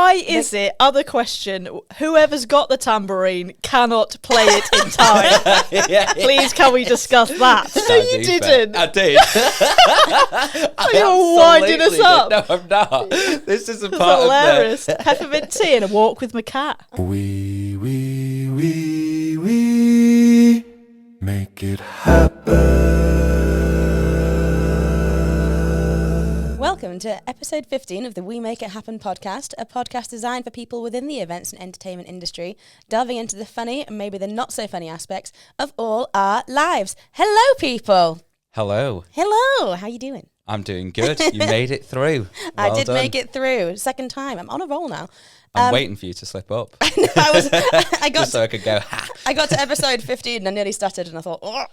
Why is it, other question, whoever's got the tambourine cannot play it in time? Please, can we discuss that? No, you didn't. I did. You're winding us up. No, I'm not. This is a That's part hilarious. Peppermint tea and a walk with my cat. We make it happen. Welcome to episode 15 of the We Make It Happen podcast, a podcast designed for people within the events and entertainment industry, delving into the funny and maybe the not so funny aspects of all our lives. Hello, people. Hello. Hello. How you doing? I'm doing good. You made it through. I did done. make it through. Second time. I'm on a roll now. I'm waiting for you to slip up. I got just so I could go, ha. I got to episode 15 and I nearly stuttered and I thought, oh.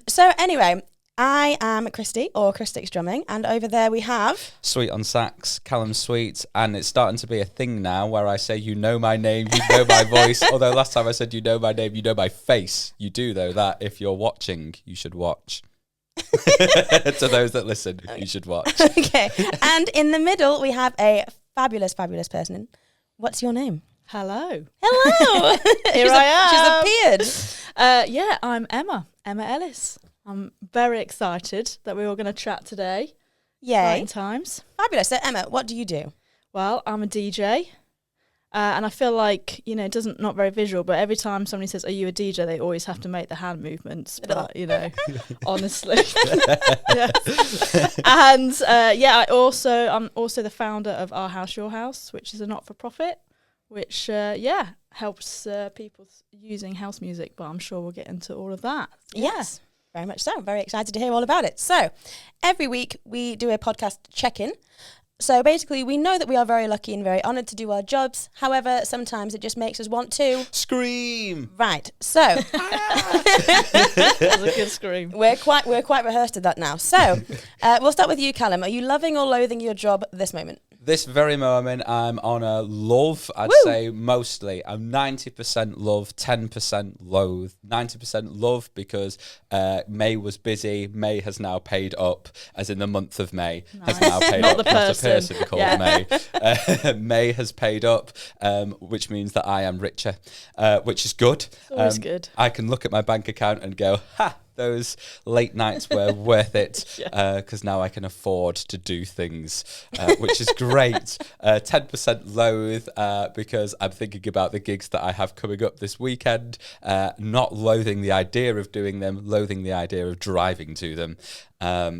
So anyway, I am Christy, or Christix Drumming, and over there we have... Sweet on sax, Callum Sweet, and it's starting to be a thing now where I say, you know my name, you know my voice, although last time I said, you know my name, you know my face. You do, though, that if you're watching, you should watch. To those that listen, you should watch. Okay, and in the middle we have a fabulous, fabulous person. What's your name? Hello. Hello. Here I am. She's appeared. Yeah, I'm Emma Ellis. I'm very excited that we're all going to chat today. Yay. Exciting times. Fabulous. So Emma, what do you do? Well, I'm a DJ. And I feel like, you know, it doesn't, not very visual, but every time somebody says, are you a DJ, they always have to make the hand movements. But, you know, honestly. Yes. And, I'm also the founder of Our House, Your House, which is a not-for-profit, which, helps people using house music. But I'm sure we'll get into all of that. Yes, very much so. Very excited to hear all about it. So every week we do a podcast check-in. So basically, we know that we are very lucky and very honoured to do our jobs. However, sometimes it just makes us want to... Scream! Right, so... That was a good scream. We're quite rehearsed at that now. So, we'll start with you, Callum. Are you loving or loathing your job at this moment? This very moment, I'm on a love, I'd Woo! say mostly. I'm 90% love, 10% loathe. 90% love because May was busy. May has now paid up, as in the month of May. Has now paid Not up. the person. Not a person called May. May has paid up, which means that I am richer, which is good. Always good. I can look at my bank account and go, ha! Those late nights were worth it because now I can afford to do things, which is great. 10% loathe because I'm thinking about the gigs that I have coming up this weekend, not loathing the idea of doing them, loathing the idea of driving to them.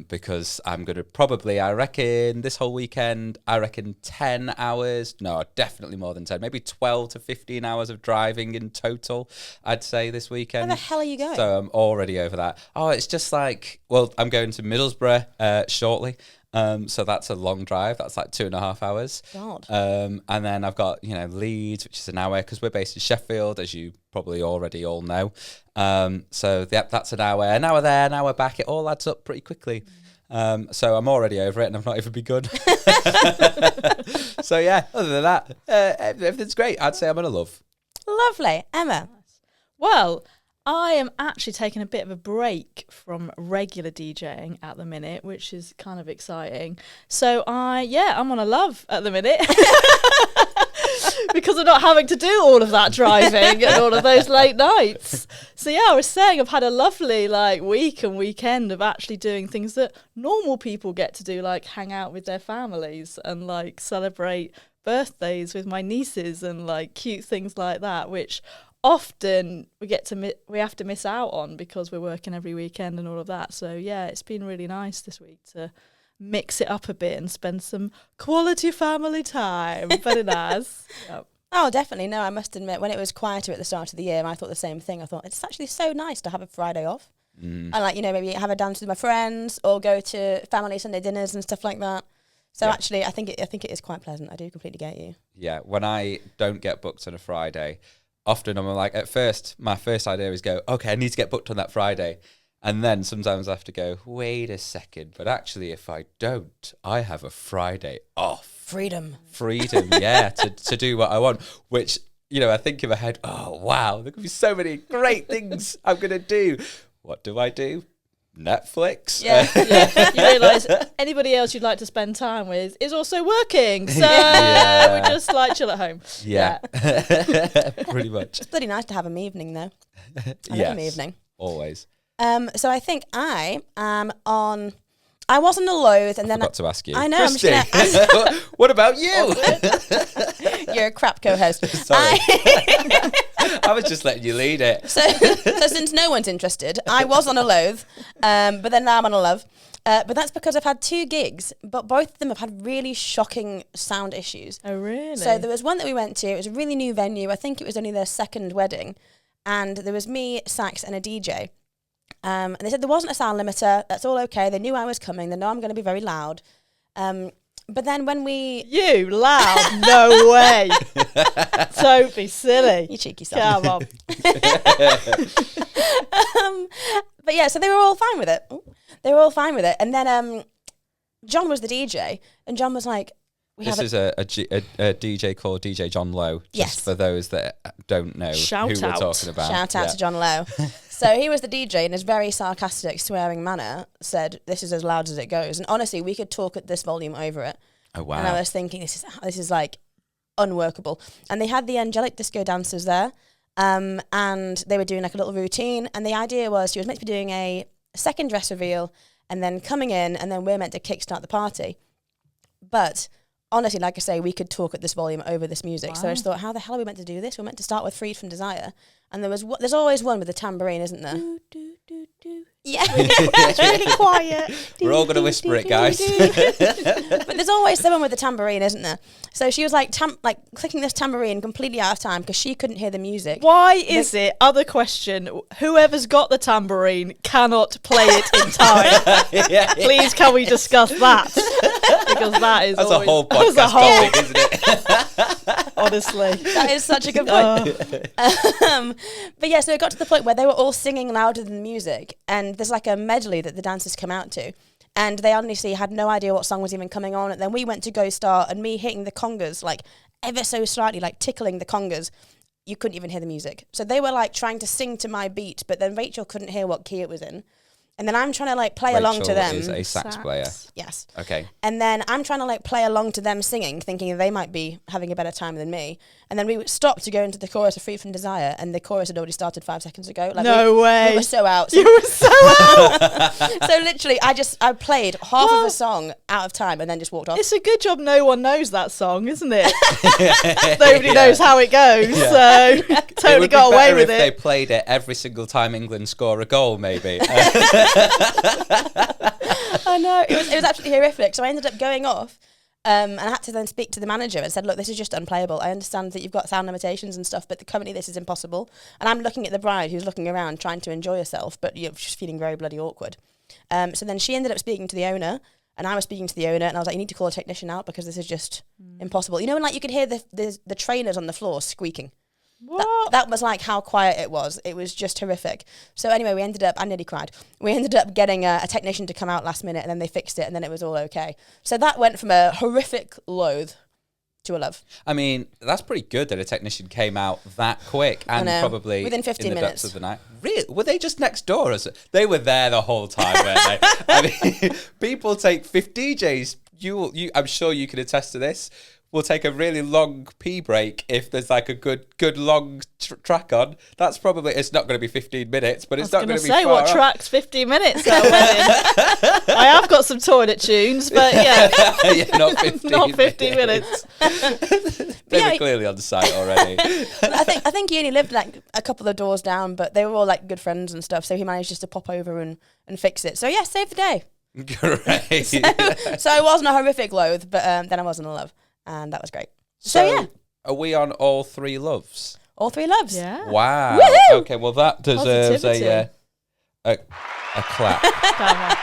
Because I'm going to probably, I reckon, this whole weekend, 10 hours. No, definitely more than 10. Maybe 12 to 15 hours of driving in total, I'd say, this weekend. Where the hell are you going? So I'm already over that. Oh, it's just like, well, I'm going to Middlesbrough shortly. So that's a long drive. That's like 2.5 hours. God. And then I've got, Leeds, which is an hour because we're based in Sheffield, as you probably already all know. So that's an hour there, an hour back. It all adds up pretty quickly. So I'm already over it and I've not even begun. So yeah, other than that, everything's great. I'd say I'm in a love. Lovely. Emma? Well, I am actually taking a bit of a break from regular DJing at the minute, which is kind of exciting. So I'm on a love at the minute. Because I'm not having to do all of that driving and all of those late nights. So I was saying I've had a lovely week and weekend of actually doing things that normal people get to do, like hang out with their families and celebrate birthdays with my nieces and cute things like that, which often we have to miss out on because we're working every weekend and all of that. So it's been really nice this week to mix it up a bit and spend some quality family time. Very nice. Yep. Oh, definitely. No, I must admit, when it was quieter at the start of the year, I thought the same thing. I thought, it's actually so nice to have a Friday off. And maybe have a dance with my friends or go to family Sunday dinners and stuff like that. So actually, I think it is quite pleasant. I do completely get you. Yeah, when I don't get booked on a Friday, often I'm like, at first, my first idea is go, okay, I need to get booked on that Friday. And then sometimes I have to go, wait a second, but actually if I don't, I have a Friday off. Freedom, yeah, to do what I want, which, I think in my head, oh, wow, there could be so many great things I'm going to do. What do? Netflix. Yeah. You realise anybody else you'd like to spend time with is also working. So we just like chill at home. Yeah. Pretty much. It's bloody nice to have an evening, though. I love an evening. Always. So I think I am on. I was on the loathe, and then Forgot to ask you. I know. Christy, I'm just gonna ask. what about you? You're a crap co-host. Sorry. I was just letting you lead it. So since no one's interested, I was on a loathe, but then now I'm on a love. But that's because I've had 2 gigs, but both of them have had really shocking sound issues. Oh, really? So there was one that we went to. It was a really new venue. I think it was only their 2nd wedding. And there was me, sax, and a DJ. And they said there wasn't a sound limiter. That's all okay. They knew I was coming. They know I'm going to be very loud. But then when we... You loud? No way. Don't be silly. You cheeky son. Come on. But yeah, so they were all fine with it. They were all fine with it. And then John was the DJ. And John was like... This is a DJ called DJ John Lowe. Just Yes. for those that don't know Shout who out. we're talking about. Shout out to John Lowe. So he was the DJ in his very sarcastic, swearing manner, said, "This is as loud as it goes." And honestly, we could talk at this volume over it. Oh, wow. And I was thinking, this is like unworkable. And they had the angelic disco dancers there, and they were doing like a little routine. And the idea was she was meant to be doing a second dress reveal and then coming in, and then we're meant to kickstart the party. But honestly, like I say, we could talk at this volume over this music. So I just thought, how the hell are we meant to do this? We're meant to start with Freed from Desire. And there's always one with the tambourine, isn't there? Yeah. It's really quiet. We're all going to whisper it, guys. But there's always someone with the tambourine, isn't there? So she was like clicking this tambourine completely out of time because she couldn't hear the music. Why is it, other question, whoever's got the tambourine cannot play it in time? Please, can we discuss that? Because that's a whole podcast topic, isn't it? Honestly. That is such a good point. But yeah, so it got to the point where they were all singing louder than the music, and there's like a medley that the dancers come out to, and they honestly had no idea what song was even coming on. And then we went to go start, and me hitting the congas like ever so slightly, like tickling the congas, you couldn't even hear the music. So they were like trying to sing to my beat, but then Rachel couldn't hear what key it was in. And then I'm trying to like play along to them. Rachel is a sax player. Yes. Okay. And then I'm trying to like play along to them singing, thinking they might be having a better time than me. And then we stopped to go into the chorus of Free from Desire, and the chorus had already started 5 seconds ago. Like No way. We were so out. You were so out. So literally, I played half of a song out of time and then just walked off. It's a good job no one knows that song, isn't it? Nobody knows how it goes, so totally got away with if it. they played it every single time England score a goal, maybe. I know, it was absolutely horrific. So I ended up going off, and I had to then speak to the manager and said, "Look, this is just unplayable. I understand that you've got sound limitations and stuff, but currently this is impossible." And I'm looking at the bride who's looking around trying to enjoy herself, but she's feeling very bloody awkward. So then she ended up speaking to the owner, and I was speaking to the owner, and I was like, "You need to call a technician out because this is just impossible." You know, when like you could hear the trainers on the floor squeaking. That was like how quiet it was. It was just horrific. So anyway, I nearly cried. We ended up getting a technician to come out last minute, and then they fixed it, and then it was all okay. So that went from a horrific loathe to a love. I mean, that's pretty good that a technician came out that quick and probably within 15 in the minutes depths of the night. Really? Were they just next door? They were there the whole time, weren't they? I mean, people take DJs. I'm sure you can attest to this. We'll take a really long pee break if there's like a good long track on. That's probably, it's not going to be 15 minutes, but it's not going to be far what off. track's 15 minutes at a wedding? I have got some toilet tunes, but yeah. Yeah, not 15 Not 15 minutes. They were clearly on the site already. I think he only lived like a couple of doors down, but they were all like good friends and stuff, so he managed just to pop over and fix it. So yeah, saved the day. Great. So I wasn't a horrific loathe, but then I wasn't in love. And that was great. So yeah. Are we on all 3 loves? All 3 loves. Yeah. Wow. Woohoo! Okay, well that deserves Positivity. a clap. Come on.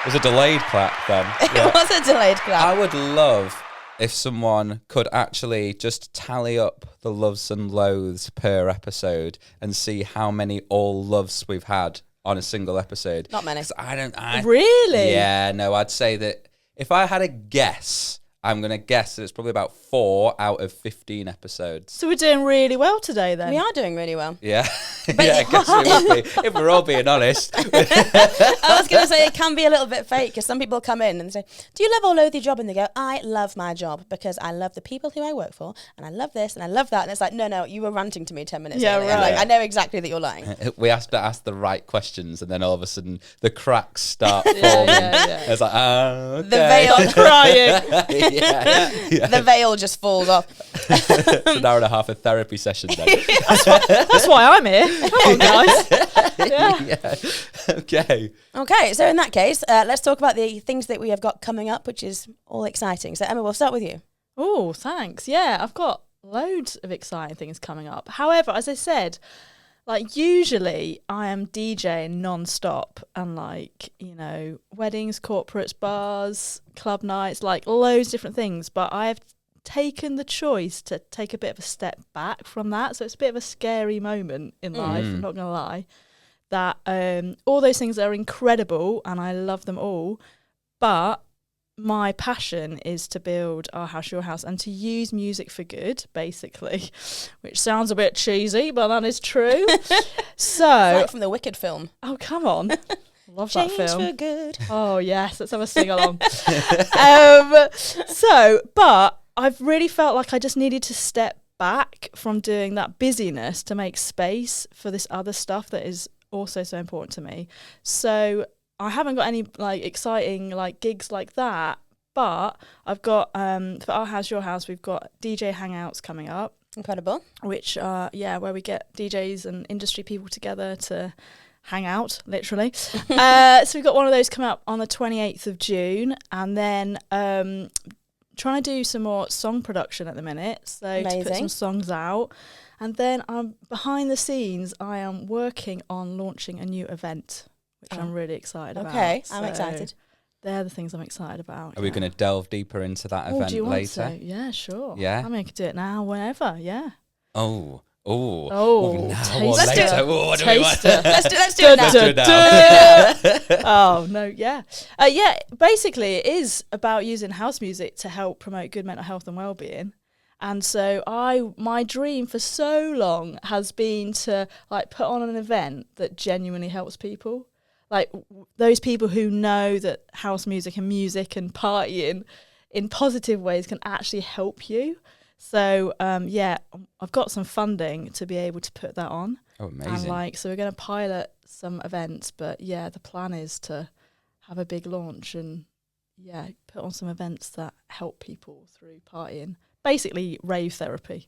It was a delayed clap then. It was a delayed clap. I would love if someone could actually just tally up the loves and loathes per episode and see how many all loves we've had on a single episode. Not many. 'Cause Really? Yeah, no, I'd say that if I had a guess, I'm going to guess that it's probably about 4 out of 15 episodes. So we're doing really well today then. We are doing really well. Yeah. Yeah, I guess it would be, if we're all being honest. I was going to say it can be a little bit fake because some people come in and say, do you love or loathe your job? And they go, I love my job because I love the people who I work for and I love this and I love that. And it's like, no, you were ranting to me 10 minutes Yeah, earlier. right. Like, I know exactly that you're lying. We have to ask the right questions, and then all of a sudden the cracks start forming. yeah. It's like, okay. The veil Crying. yeah. the veil just falls off. It's an hour and a half of therapy session then. That's why I'm here. Come on, guys. Yeah. Yeah. Okay. Okay, so in that case, let's talk about the things that we have got coming up, which is all exciting. So Emma, we'll start with you. Oh, thanks. Yeah, I've got loads of exciting things coming up. However, as I said, like usually I am DJing non-stop and like, you know, weddings, corporates, bars, club nights, like loads of different things. But I have taken the choice to take a bit of a step back from that. So it's a bit of a scary moment in life, I'm not going to lie. That all those things are incredible and I love them all. But my passion is to build Our House, Your House and to use music for good, basically, which sounds a bit cheesy, but that is true. So, Like from the Wicked film. oh, come on. Love that Change film. for good. Oh, yes, let's have a sing along. But I've really felt like I just needed to step back from doing that busyness to make space for this other stuff that is also so important to me. So I haven't got any like exciting like gigs like that, but I've got for Our House, Your House, we've got DJ hangouts coming up, Incredible. which are where we get DJs and industry people together to hang out, literally. So we've got one of those coming up on the 28th of June, and then trying to do some more song production at the minute, so to put Amazing. some songs out. And then behind the scenes, I am working on launching a new event, which I'm really excited about. Okay, I'm So excited. They're the things I'm excited about. Are we going to delve deeper into that do event you want later? to? Yeah, sure. Yeah? I mean, I could do it now, whenever, yeah. Oh. Oh, now taster. or Let's do later? it. Oh, what do we want? Taster. Let's do it now. Let's do it now. Oh, no, yeah. Basically, it is about using house music to help promote good mental health and well-being. And so my dream for so long has been to like put on an event that genuinely helps people. Like those people who know that house music and partying in positive ways can actually help you. So, I've got some funding to be able to put that on. Oh, amazing. And so we're going to pilot some events, but yeah, the plan is to have a big launch and put on some events that help people through partying. Basically, rave therapy.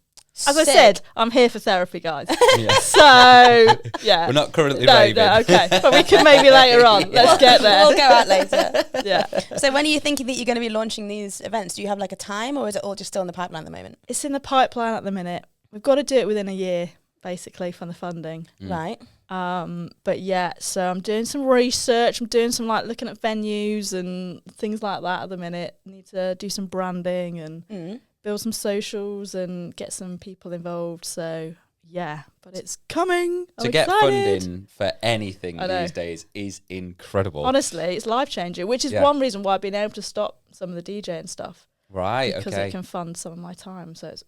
As I Sick. said, I'm here for therapy, guys. Yeah. So, yeah. We're not currently no, raving. no, okay. But we can maybe later on. Let's get there. We'll go out later. Yeah. So when are you thinking that you're going to be launching these events? Do you have like a time or is it all just still in the pipeline at the moment? It's in the pipeline at the minute. We've got to do it within a year, basically, from the funding. Right. But yeah, so I'm doing some research. I'm doing some like looking at venues and things like that at the minute. Need to do some branding and build some socials and get some people involved. So yeah, but it's coming. To I'm get excited. funding for anything I know. these days is incredible. Honestly, it's life changing, which is Yeah. one reason why I've been able to stop some of the DJing stuff. Right, Because okay. it can fund some of my time. So it's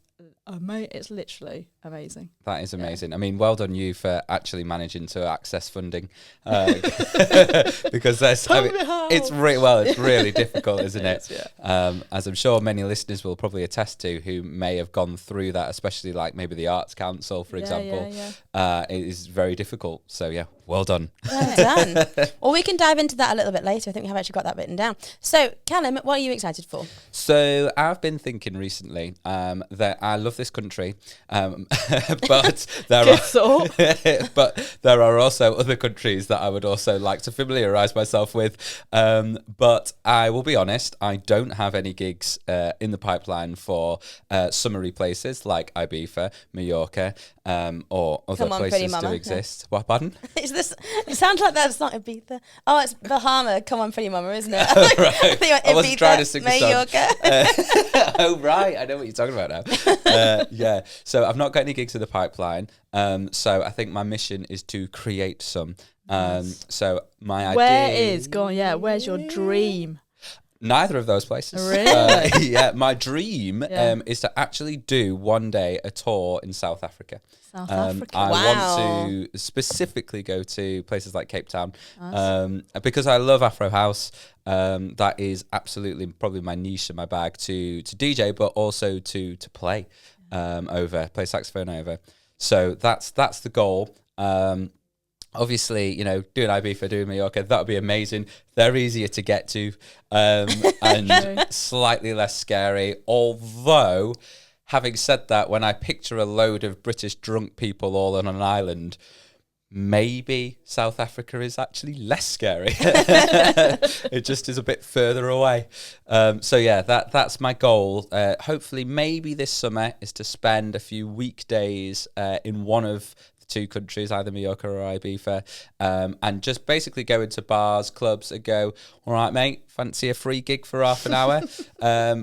literally amazing. That is amazing. I mean, well done you for actually managing to access funding, because it's really difficult, isn't it? Yeah. As I'm sure many listeners will probably attest to, who may have gone through that, especially like maybe the Arts Council, for example. It is very difficult. So yeah, well done. Well done. Well, we can dive into that a little bit later. I think we have actually got that written down. So, Callum, what are you excited for? So I've been thinking recently that I love this country, but there are also other countries that I would also like to familiarise myself with. But I will be honest, I don't have any gigs in the pipeline for summery places like Ibiza, Mallorca, or other Come on, Pretty places Mama. to exist. What, pardon? Is this? It sounds like that's not Ibiza. Oh, it's Bahama. Come on, Pretty Mama, isn't it? Right. I wasn't trying to sing the song. Mallorca. Oh, right. I know what you're talking about now. Yeah. So I've not got any gigs in the pipeline. So I think my mission is to create some. So my idea... Where's your dream? Neither of those places. Really? Yeah, my dream is to actually do one day a tour in South Africa. South Africa. I Wow. want to specifically go to places like Cape Town because I love Afro House. That is absolutely probably my niche and my bag to DJ, but also to play play saxophone over. So that's the goal. Obviously, you know, doing Ibiza, doing Mallorca, that would be amazing. They're easier to get to and slightly less scary. Although, having said that, when I picture a load of British drunk people all on an island, maybe South Africa is actually less scary. It just is a bit further away. So yeah, that's my goal. Hopefully, maybe this summer is to spend a few weekdays in one of two countries, either Mallorca or Ibiza, and just basically go into bars, clubs and go, all right, mate, fancy a free gig for half an hour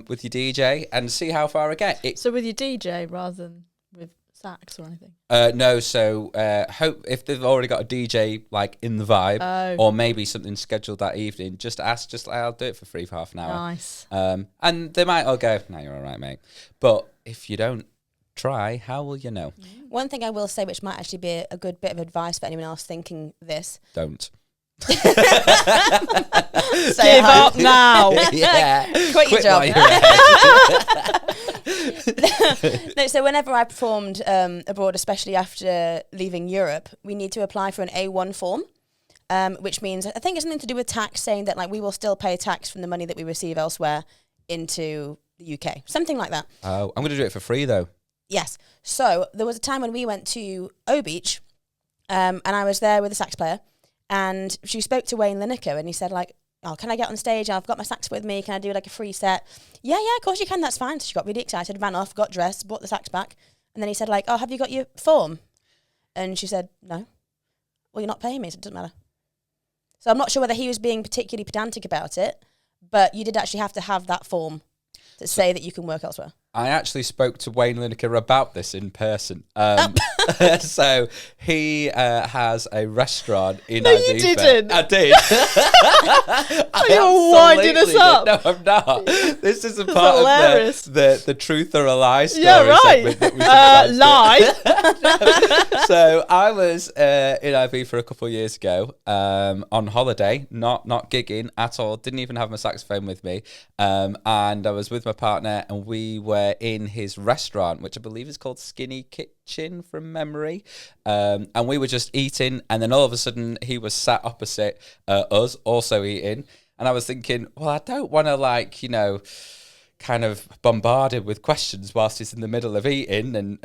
with your DJ and see how far I get. So with your DJ rather than with sax or anything? No, so hope if they've already got a DJ like in the vibe or maybe something scheduled that evening, just ask, I'll do it for free for half an hour. Nice. And they might all go, no, you're all right, mate. But if you don't try, how will you know? One thing I will say, which might actually be a good bit of advice for anyone else thinking this. Don't. Give up now. Yeah. Quit your job. while you're ahead. No, so whenever I performed abroad, especially after leaving Europe, we need to apply for an A1 form, which means, I think it's something to do with tax, saying that like we will still pay tax from the money that we receive elsewhere into the UK. Something like that. Oh, I'm going to do it for free though. Yes. So there was a time when we went to O Beach, and I was there with a sax player, and she spoke to Wayne Lineker, and he said like, oh, can I get on stage? I've got my sax with me. Can I do like a free set? Yeah, of course you can. That's fine. So she got really excited, ran off, got dressed, brought the sax back. And then he said like, oh, have you got your form? And she said, no. Well, you're not paying me, so it doesn't matter. So I'm not sure whether he was being particularly pedantic about it, but you did actually have to have that form to say that you can work elsewhere. I actually spoke to Wayne Lineker about this in person. So he has a restaurant in Ibiza. You didn't. I did. You're winding us up. No, I'm not. This is a That's part hilarious. of the truth or a lie story. Yeah, right. segment that we sometimes do. Lie. So I was in Ibiza for a couple of years ago on holiday, not gigging at all. Didn't even have my saxophone with me, and I was with my partner, and we were in his restaurant, which I believe is called Skinny Kitchen from memory, and we were just eating, and then all of a sudden he was sat opposite us, also eating, and I was thinking, well, I don't want to kind of bombarded with questions whilst he's in the middle of eating, and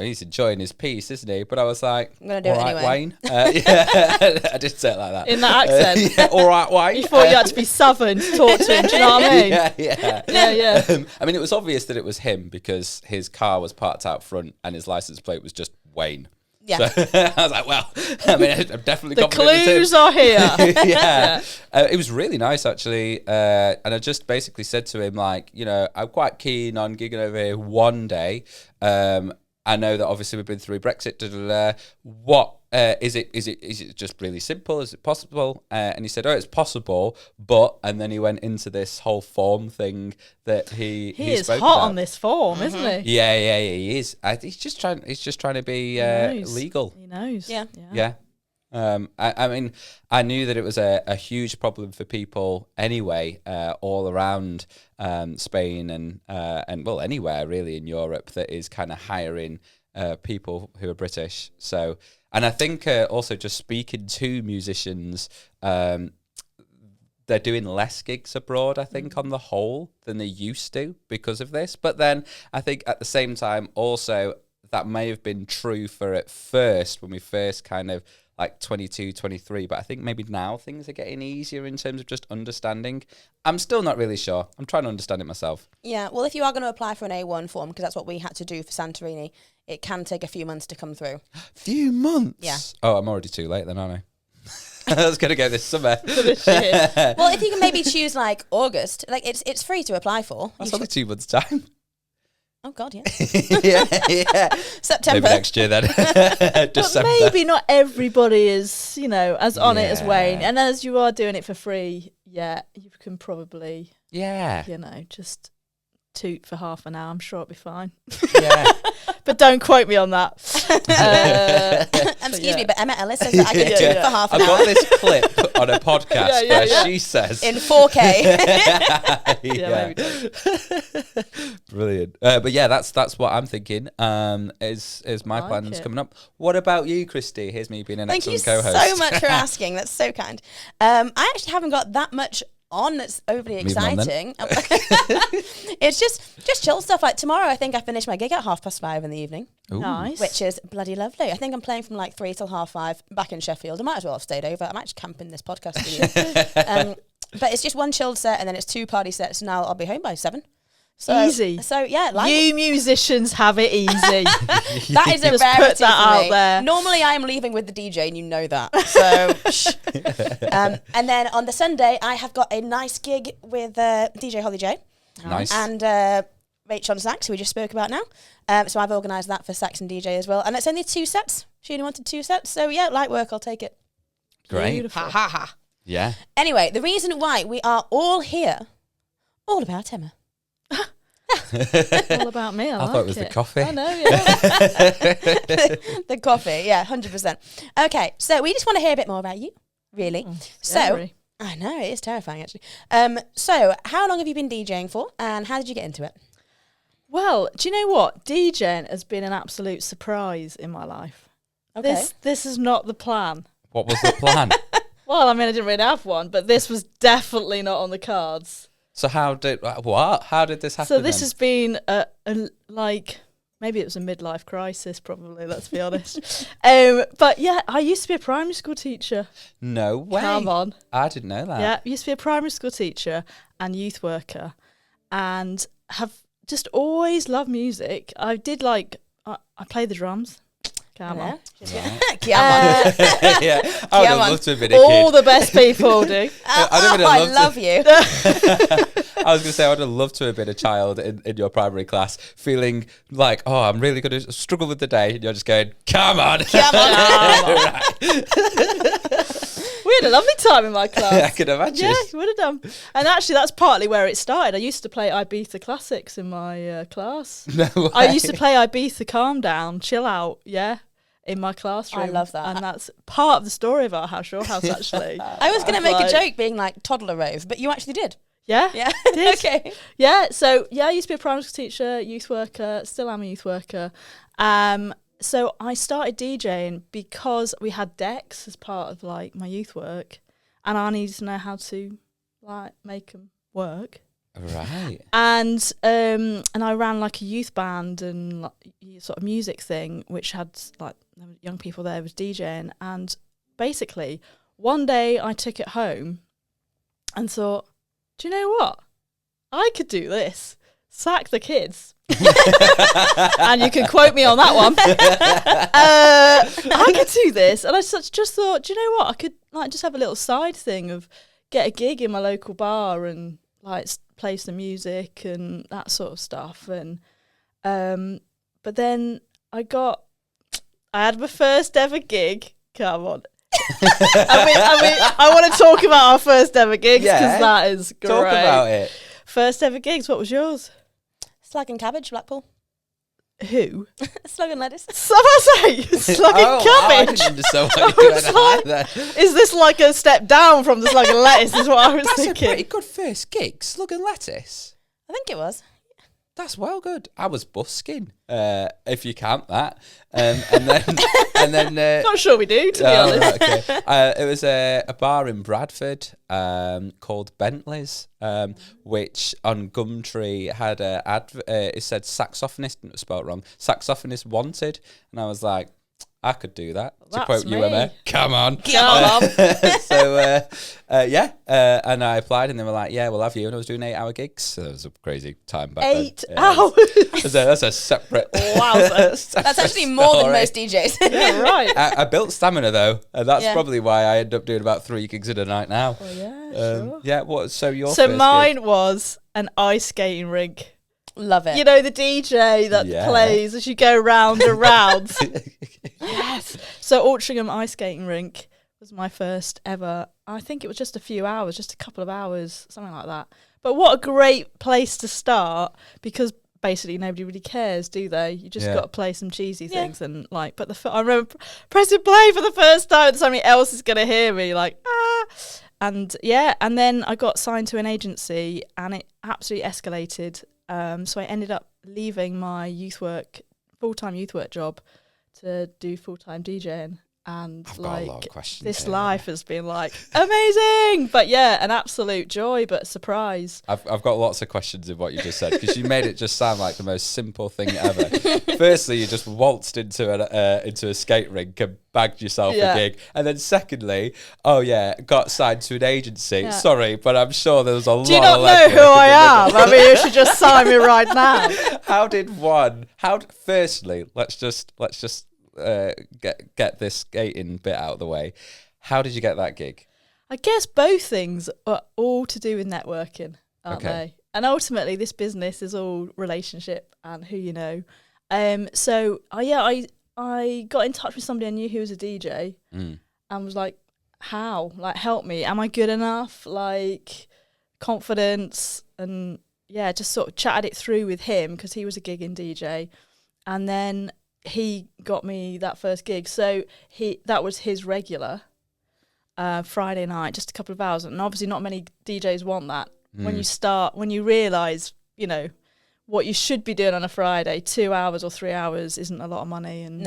he's enjoying his piece, isn't he? But I was like, I'm gonna do all it right, anyway. Wayne. Yeah, I did say it like that In that accent. yeah, all right, Wayne. You thought you had to be southern to talk to him, do you know what I mean? Yeah. Yeah. I mean, it was obvious that it was him because his car was parked out front and his license plate was just Wayne. Yeah. So I was like, well, I mean, I'm definitely The confident clues it's him. are here. Yeah. It was really nice, actually. And I just basically said to him, like, I'm quite keen on gigging over here one day. I know that obviously we've been through Brexit. What is it? Is it just really simple? Is it possible? And he said, "Oh, it's possible." But and then he went into this whole form thing that he He is spoke hot about. on this form, isn't he? Yeah, he is. He's just trying to be knows. legal. He knows. Yeah. Yeah. I mean, I knew that it was a huge problem for people anyway, all around Spain and well, anywhere really in Europe that is kind of hiring people who are British. So, and I think also just speaking to musicians, they're doing less gigs abroad, I think, on the whole than they used to because of this. But then I think at the same time also that may have been true for at first when we first kind of like 22, 23, but I think maybe now things are getting easier in terms of just understanding. I'm still not really sure. I'm trying to understand it myself. Yeah, well, if you are going to apply for an A1 form, because that's what we had to do for Santorini, it can take a few months to come through. Few months? Yeah. Oh, I'm already too late then, aren't I? I was going to go this summer. For this year. Well, if you can maybe choose like August, like it's free to apply for. That's only 2 months' time. Oh God, yeah. yeah. September. Maybe next year then. But December. maybe not everybody is, as on it as Yeah. Wayne. And as you are doing it for free, yeah, you can probably, Yeah. just toot for half an hour. I'm sure it'll be fine. Yeah. But don't quote me on that. Excuse me, but Emma Ellis says that I can toot for half an I've hour got this clip on a podcast where she says in 4K. Yeah, maybe. Brilliant. But yeah, that's what I'm thinking. Is my like plans it. coming up? What about you, Christy? Here's me being an Thank you excellent co-host. so much for asking. That's so kind. I actually haven't got that much on that's overly Moving on exciting. It's just chill stuff. Like tomorrow, I think I finish my gig at 5:30 in the evening, Ooh. Nice. which is bloody lovely. I think I'm playing from like 3 till 5:30 back in Sheffield. I might as well have stayed over. I'm actually camping this podcast for you. But it's just one chilled set and then it's 2 party sets. Now I'll be home by 7. So, Easy. So yeah, like You musicians have it easy. that is a Just rarity put that for out me. there. Normally, I am leaving with the DJ, and you know that. So, and then on the Sunday, I have got a nice gig with DJ Holly J Nice. and Rachel on sax, who we just spoke about now. So I've organised that for sax and DJ as well, and it's only 2 sets. She only wanted 2 sets, so yeah, light work. I'll take it. Great. Beautiful. Ha ha ha. Yeah. Anyway, the reason why we are all here, all about Emma. All about me. I thought it was the coffee. I know, yeah. The coffee, yeah, 100%. Okay, so we just want to hear a bit more about you, really. So, Scary. I know, it is terrifying, actually. So, how long have you been DJing for, and how did you get into it? Well, do you know what? DJing has been an absolute surprise in my life. Okay. This is not the plan. What was the plan? Well, I mean, I didn't really have one, but this was definitely not on the cards. So how did this happen? So this then? has been a like, maybe it was a midlife crisis, probably, let's be honest. But yeah, I used to be a primary school teacher. No way. Come on. I didn't know that. Yeah, I used to be a primary school teacher and youth worker and have just always loved music. I did I played the drums. Come on. Yeah. I would have loved to have been a All kid. the best people do. I love you. I was going to say, I would have loved to have been a child in your primary class, feeling like, oh, I'm really going to struggle with the day. And you're just going, come on. Come on. We had a lovely time in my class. I can imagine. Yeah, you would have done. And actually, that's partly where it started. I used to play Ibiza classics in my class. No way. I used to play Ibiza Calm Down, Chill Out, in my classroom. I love that. And that's part of the story of our house, your house, actually. I was going to make a joke being like toddler rave, but you actually did. Yeah. Yeah. Did. Okay. Yeah, so I used to be a primary school teacher, youth worker, still am a youth worker. So I started DJing because we had decks as part of my youth work, and I needed to know how to make them work. Right. And I ran a youth band and sort of music thing, which had young people there was DJing. And basically, one day I took it home and thought, do you know what? I could do this. Sack the kids. And you can quote me on that one. I could do this. And I just thought, do you know what? I could just have a little side thing of get a gig in my local bar and play some music and that sort of stuff. And but then I had my first ever gig. Come on. I want to talk about our first ever gigs because that is great. Talk about it. First ever gigs. What was yours? Slug and cabbage, Blackpool. Who? Slug and lettuce. So I say slugging I cabbage. didn't understand what you was were like, either. Is this like a step down from the slug and lettuce? Is what I was That's thinking. a pretty good first gig. Slug and lettuce. I think it was. That's well good. I was busking, if you count that. And then Not sure we do, to be honest. right, okay. It was a bar in Bradford called Bentley's, which on Gumtree had a it said saxophonist, and it was spelled wrong. Saxophonist wanted, and I was like, I could do that. To That's quote you, me. Emma, come on. So and I applied, and they were like, "Yeah, we'll have you." And I was doing 8-hour gigs. So that was a crazy time back 8 then. hours. That's a separate. Wowza. That's actually more than story. most DJs. Yeah, right. I built stamina though, and that's Yeah. probably why I end up doing about 3 gigs in a night now. Oh, yeah, sure. Yeah. What? So your So first mine was an ice skating rink. Love it. You know, the DJ that Yeah. plays as you go round and round. Yes. So Altrincham Ice Skating Rink was my first ever. I think it was just a few hours, just a couple of hours, something like that. But what a great place to start, because basically nobody really cares, do they? You just got to play some cheesy things and like. But I remember pressing play for the first time. Somebody else is gonna hear me, like and and then I got signed to an agency, and it absolutely escalated. So I ended up leaving my full-time youth work job to do full-time DJing. And I've got a lot of questions this here. life has been like amazing, but an absolute joy, but surprise. I've got lots of questions in what you just said, because you made it just sound like the most simple thing ever. Firstly, you just waltzed into a skate rink and bagged yourself a gig, and then secondly, got signed to an agency. Yeah. Sorry, but I'm sure there was a lot. Do you not know who I am? I mean, you should just sign me right now. Firstly, let's just get this skating bit out of the way. How did you get that gig? I guess both things are all to do with networking, aren't they? And ultimately, this business is all relationship and who you know. So I got in touch with somebody I knew who was a DJ, and was like, "How? Like, help me? Am I good enough? Like, confidence?" And just sort of chatted it through with him, because he was a gigging DJ, and then he got me that first gig. So that was his regular Friday night, just a couple of hours. And obviously not many DJs want that. When you realise, you know, what you should be doing on a Friday, 2 hours or 3 hours isn't a lot of money. And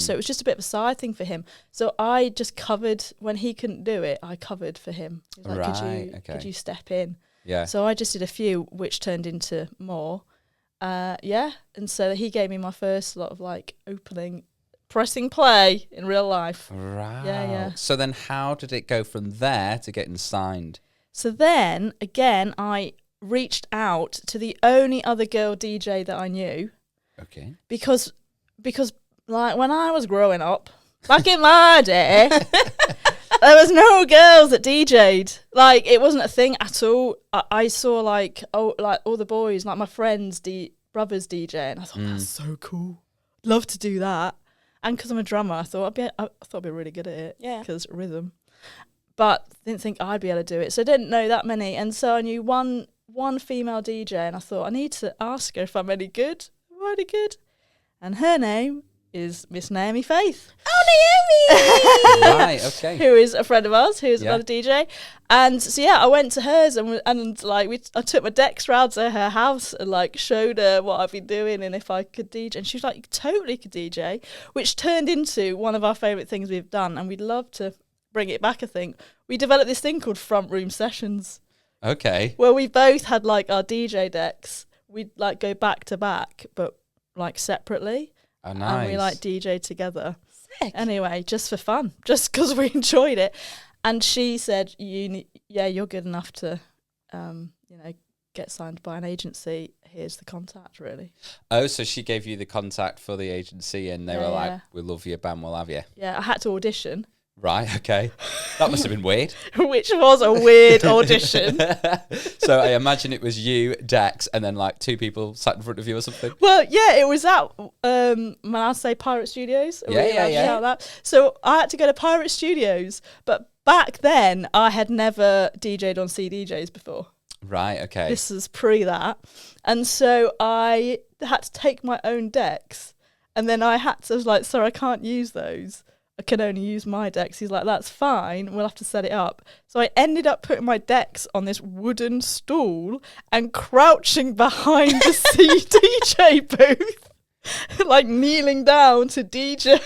So it was just a bit of a side thing for him. So I just covered, when he couldn't do it, I covered for him. He was like, could you step in? Yeah. So I just did a few, which turned into more. And so he gave me my first lot of like pressing play in real life. Right. Yeah. So then how did it go from there to getting signed? So then again, I reached out to the only other girl DJ that I knew. Okay. Because like when I was growing up, back in my day, there was no girls that DJ'd. Like, it wasn't a thing at all. I saw like all the boys, like my friends, brothers DJ, and I thought that's so cool. Love to do that. And because I'm a drummer, I thought I'd be really good at it. Yeah. Because rhythm. But didn't think I'd be able to do it. So I didn't know that many. And so I knew one female DJ, and I thought I need to ask her if I'm any good. Am I any good? And her name is Miss Naomi Faith. Oh, Naomi! Right, okay. Who is a friend of ours, who's another DJ. And so, I went to hers, and I took my decks round to her house and, like, showed her what I've been doing and if I could DJ. And she was like, you totally could DJ, which turned into one of our favourite things we've done, and we'd love to bring it back, I think. We developed this thing called Front Room Sessions. Okay. Where we both had, like, our DJ decks. We'd, like, go back to back, but, like, separately. Oh, nice. And we like DJ together. Sick. Anyway, just for fun, just because we enjoyed it. And she said, you're good enough to, get signed by an agency. Here's the contact, really. Oh, so she gave you the contact for the agency, and they were like, we love your band, we'll have you. Yeah, I had to audition. Right, okay. That must have been weird. Which was a weird audition. So I imagine it was you, Dex, and then like two people sat in front of you or something? Well, yeah, it was at, I'll say Pirate Studios. Yeah. So I had to go to Pirate Studios, but back then I had never DJ'd on CDJs before. Right, okay. This was pre that. And so I had to take my own decks, and then I was like, sorry, I can't use those. I can only use my decks. He's like, that's fine. We'll have to set it up. So I ended up putting my decks on this wooden stool and crouching behind the DJ booth, like kneeling down to DJ.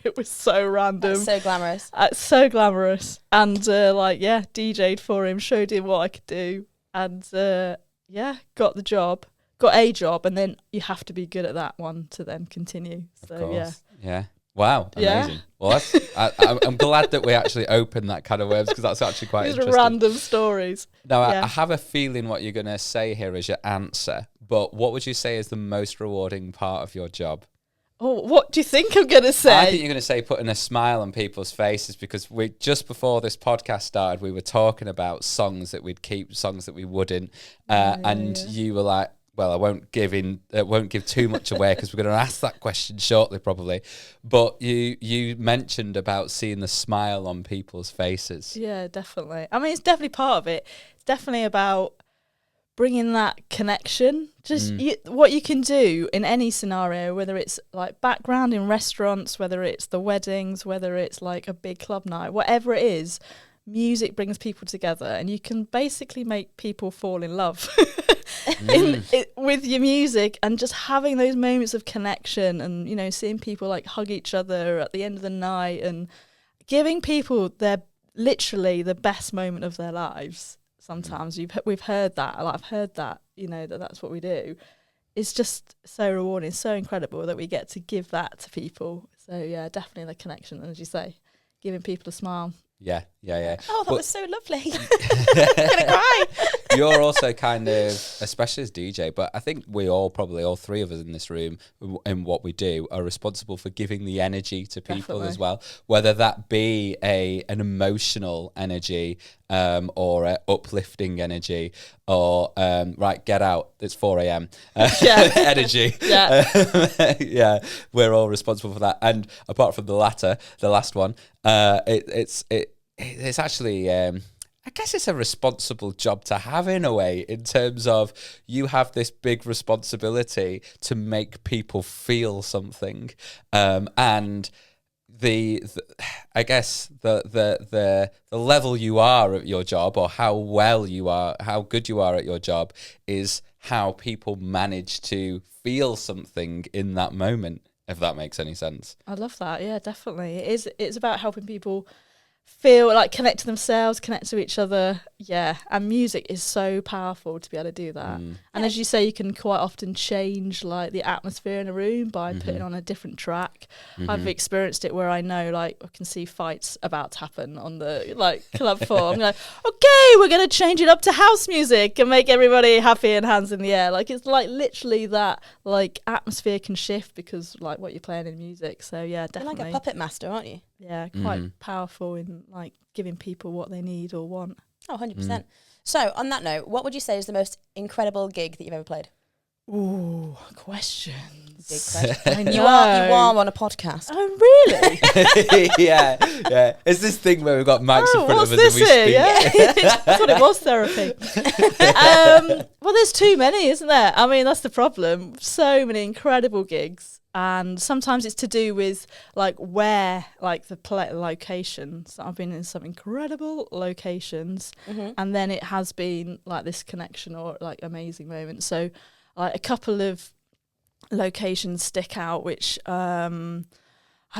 It was so random. That's so glamorous. So glamorous. And DJ'd for him, showed him what I could do. And got the job. Got a job. And then you have to be good at that one to then continue. So, of course. Yeah. Wow, amazing. Yeah. Well, I'm glad that we actually opened that kind of worms, because that's actually quite These interesting. Random stories. Now, I have a feeling what you're going to say here is your answer, but what would you say is the most rewarding part of your job? Oh, what do you think I'm going to say? I think you're going to say putting a smile on people's faces, because just before this podcast started, we were talking about songs that we'd keep, songs that we wouldn't, you were like, well, I won't give too much away because we're going to ask that question shortly, probably. But you mentioned about seeing the smile on people's faces. Yeah, definitely. I mean, it's definitely part of it. It's definitely about bringing that connection. Just what you can do in any scenario, whether it's like background in restaurants, whether it's the weddings, whether it's like a big club night, whatever it is, music brings people together, and you can basically make people fall in love with your music, and just having those moments of connection, and you know, seeing people like hug each other at the end of the night, and giving people their literally the best moment of their lives. Sometimes we've heard that, like I've heard that, you know, that's what we do. It's just so rewarding, so incredible that we get to give that to people. So yeah, definitely the connection, and as you say, giving people a smile. Yeah. Oh, that was so lovely. I'm gonna cry. You're also kind of, especially as DJ, but I think we all, probably all three of us in this room, in what we do, are responsible for giving the energy to people as well, whether that be an emotional energy or an uplifting energy, or right, get out, it's 4 a.m. energy. Yeah, we're all responsible for that. And apart from the last one, it's actually I guess it's a responsible job to have, in a way, in terms of you have this big responsibility to make people feel something, and I guess the level you are at your job, or how good you are at your job, is how people manage to feel something in that moment, if that makes any sense. I love that. Yeah, definitely. It's about helping people feel like connect to themselves, connect to each other. Yeah, and music is so powerful to be able to do that. And as you say, you can quite often change like the atmosphere in a room by putting on a different track. I've experienced it where I know, like, I can see fights about to happen on the like club floor. I'm like, okay, we're gonna change it up to house music and make everybody happy and hands in the air. Like, it's like literally that like atmosphere can shift because like what you're playing in music. So yeah, definitely. You're like a puppet master, aren't you? Yeah, quite powerful in like giving people what they need or want. Oh, 100%. So, on that note, what would you say is the most incredible gig that you've ever played? Ooh, questions. Big question. I know. You are on a podcast. Oh, really? yeah. It's this thing where we've got mics in front of us and we speak. Yeah. I thought it was therapy. Well, there's too many, isn't there? I mean, that's the problem. So many incredible gigs. And sometimes it's to do with like where, like the locations. I've been in some incredible locations, and then it has been like this connection or like amazing moment. So, like a couple of locations stick out, which I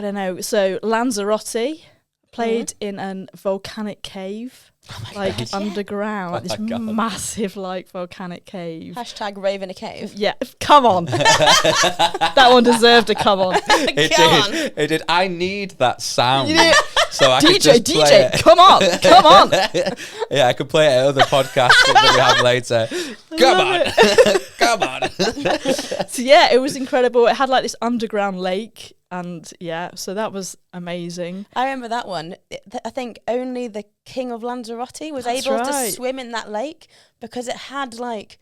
don't know. So Lanzarote played in a volcanic cave. Like God, underground, this massive like volcanic cave. # rave in a cave. Yeah, come on. That one deserved a come on. It did. I need that sound. So I could just play it. Come on. Yeah, I could play it at other podcasts that we have later. Come on. So yeah, it was incredible. It had like this underground lake. And yeah, so that was amazing. I remember that one. I think only the King of Lanzarote was able to swim in that lake because it had like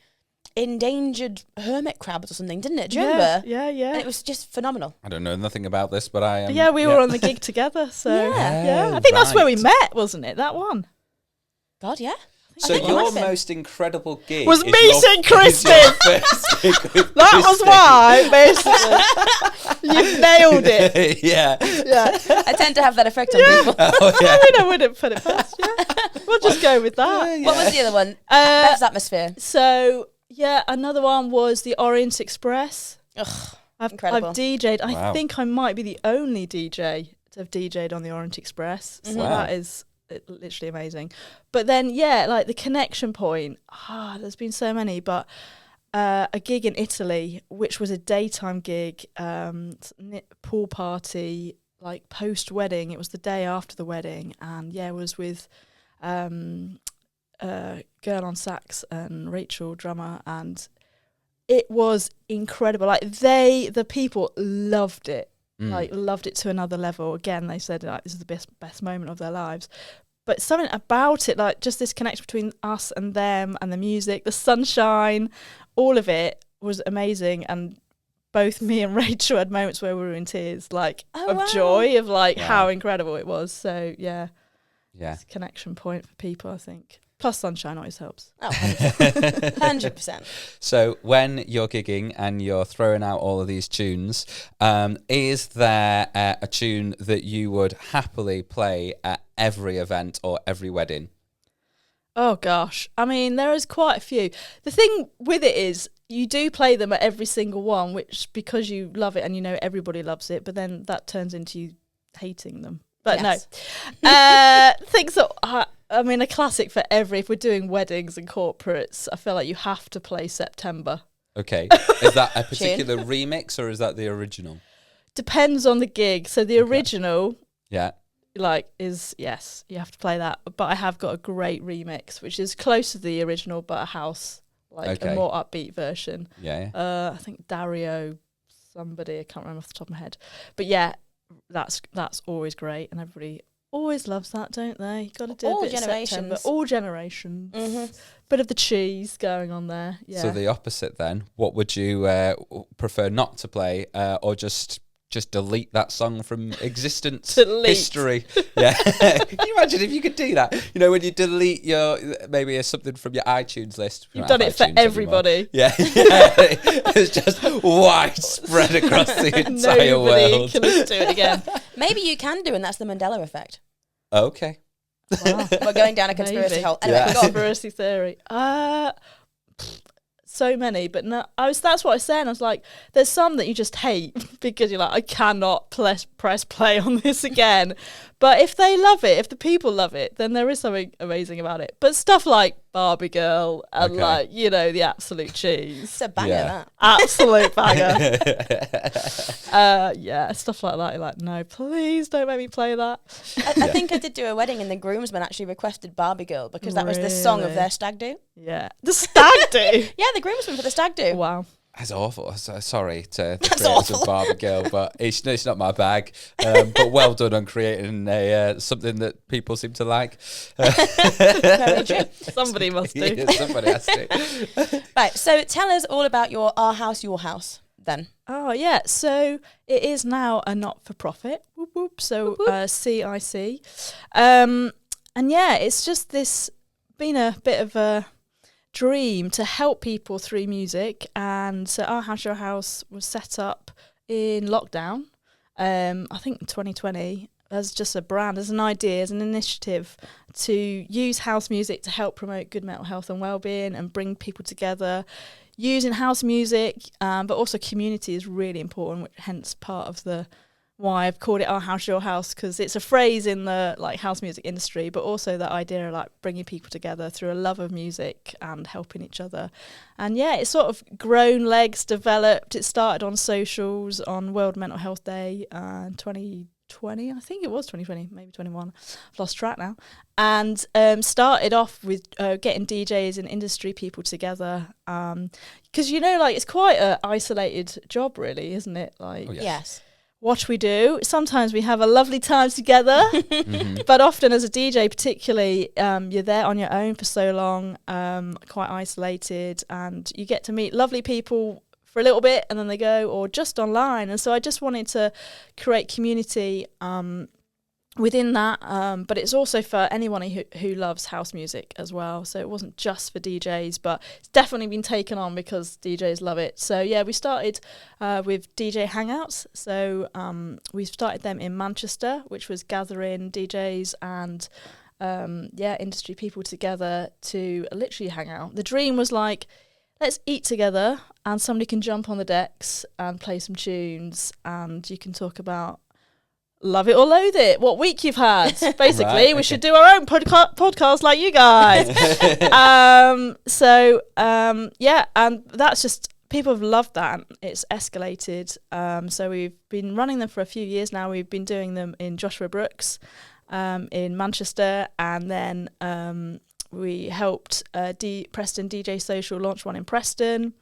endangered hermit crabs or something, didn't it? Do you remember? Yeah. And it was just phenomenal. I don't know nothing about this, but I am. But yeah, we were on the gig together. So yeah. I think that's where we met, wasn't it? That one. God, yeah. So your most incredible gig was meeting Kristen. That was why, basically, you nailed it. Yeah. I tend to have that effect on people. Oh, yeah. I mean, I wouldn't put it past you. We'll just go with that. What was the other one? Best atmosphere. So yeah, another one was the Orient Express. Incredible. I've DJ'd. I think I might be the only DJ to have DJ'd on the Orient Express. So that is literally amazing. But then like the connection point, there's been so many, but a gig in Italy which was a daytime gig, pool party, like post wedding. It was the day after the wedding, and it was with girl on sax and Rachel drummer, and it was incredible. Like the people loved it. Like loved it to another level. Again, they said like this is the best moment of their lives. but something about it, like just this connection between us and them and the music, the sunshine, all of it was amazing. And both me and Rachel had moments where we were in tears, like of joy, of like how incredible it was. So yeah, it's a connection point for people, I think. Plus sunshine always helps. Oh, 100%. So when you're gigging and you're throwing out all of these tunes, is there a tune that you would happily play at every event or every wedding? Oh gosh, I mean there is quite a few. The thing with it is you do play them at every single one, which because you love it and you know everybody loves it, but then that turns into you hating them. But yes. No, things that I mean a classic for if we're doing weddings and corporates, I feel like you have to play September. Okay, is that a particular remix or is that the original? Depends on the gig. So the original, is yes, you have to play that. But I have got a great remix, which is close to the original, but a house, a more upbeat version. Yeah. I think Dario, somebody, I can't remember off the top of my head. But yeah, that's always great, and everybody always loves that, don't they? Got to do all a bit generations. of September. All generations. Mm-hmm. Bit of the cheese going on there. Yeah. So the opposite then. What would you prefer not to play, or just delete that song from existence, history? Yeah. Can you imagine if you could do that? You know, when you delete maybe something from your iTunes list. You've done it for everybody. Yeah. It's just widespread across the entire Nobody world. can listen to it again. Maybe you can do, and that's the Mandela effect. Okay. Wow. We're going down a conspiracy hole. Anyway, Yeah. go on. Conspiracy theory. So many, but no, that's what I was saying. I was like, there's some that you just hate because you're like, I cannot press play on this again. But if they love it, if the people love it, then there is something amazing about it. But stuff like Barbie Girl and the absolute cheese. It's a banger, that. Absolute banger. Stuff like that. You're like, no, please don't make me play that. I think I did do a wedding and the groomsmen actually requested Barbie Girl because that was the song of their stag do. Yeah. The stag do? Yeah, the groomsmen for the stag do. Wow. That's awful. Sorry to the creators of Barbie Girl, but it's not my bag. But well done on creating something that people seem to like. Very true. Somebody must do. Yeah, somebody has to. Right, so tell us all about your Our House, Your House then. Oh, yeah. So it is now a not-for-profit. Whoop, whoop. So CIC. And yeah, it's just been a bit of a dream to help people through music. And so Our House, Your House was set up in lockdown, I think in 2020, as just a brand, as an idea, as an initiative to use house music to help promote good mental health and well-being and bring people together. Using house music, but also community is really important, hence part of why I've called it Our House, Your House, because it's a phrase in the house music industry, but also that idea of bringing people together through a love of music and helping each other. And yeah, it's sort of grown legs, developed. It started on socials on World Mental Health Day in 2020, I think it was 2020, maybe 21. I've lost track now. And started off with getting DJs and industry people together. Because, it's quite an isolated job, really, isn't it? Yes. What we do, sometimes we have a lovely time together, but often as a DJ particularly, you're there on your own for so long, quite isolated, and you get to meet lovely people for a little bit and then they go, or just online. And so I just wanted to create community within that, but it's also for anyone who loves house music as well. So it wasn't just for DJs, but it's definitely been taken on because DJs love it. So yeah, we started with DJ Hangouts. So we started them in Manchester, which was gathering DJs and industry people together to literally hang out. The dream was let's eat together and somebody can jump on the decks and play some tunes and you can talk about love it or loathe it, what week you've had. Basically, Right, okay. We should do our own podcast like you guys. And that's just, people have loved that. And it's escalated. So we've been running them for a few years now. We've been doing them in Joshua Brooks in Manchester, and then we helped Preston DJ Social launch one in Preston.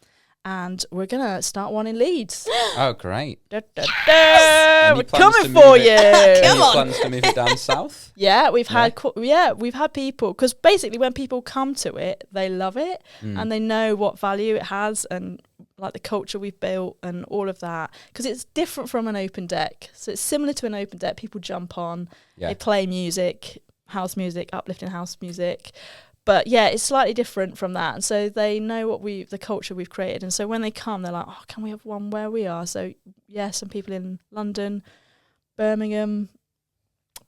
and we're gonna start one in Leeds. Oh, great. Da, da, Any da. We're plans coming to for move you. it- Come Any on. plans to move it down south? Yeah, we've had people, because basically when people come to it, they love it and they know what value it has and like the culture we've built and all of that, because it's different from an open deck. So it's similar to an open deck. People jump on, they play music, house music, uplifting house music. But yeah, it's slightly different from that. And so they know what the culture we've created. And so when they come, they're like, oh, can we have one where we are? So yeah, some people in London, Birmingham,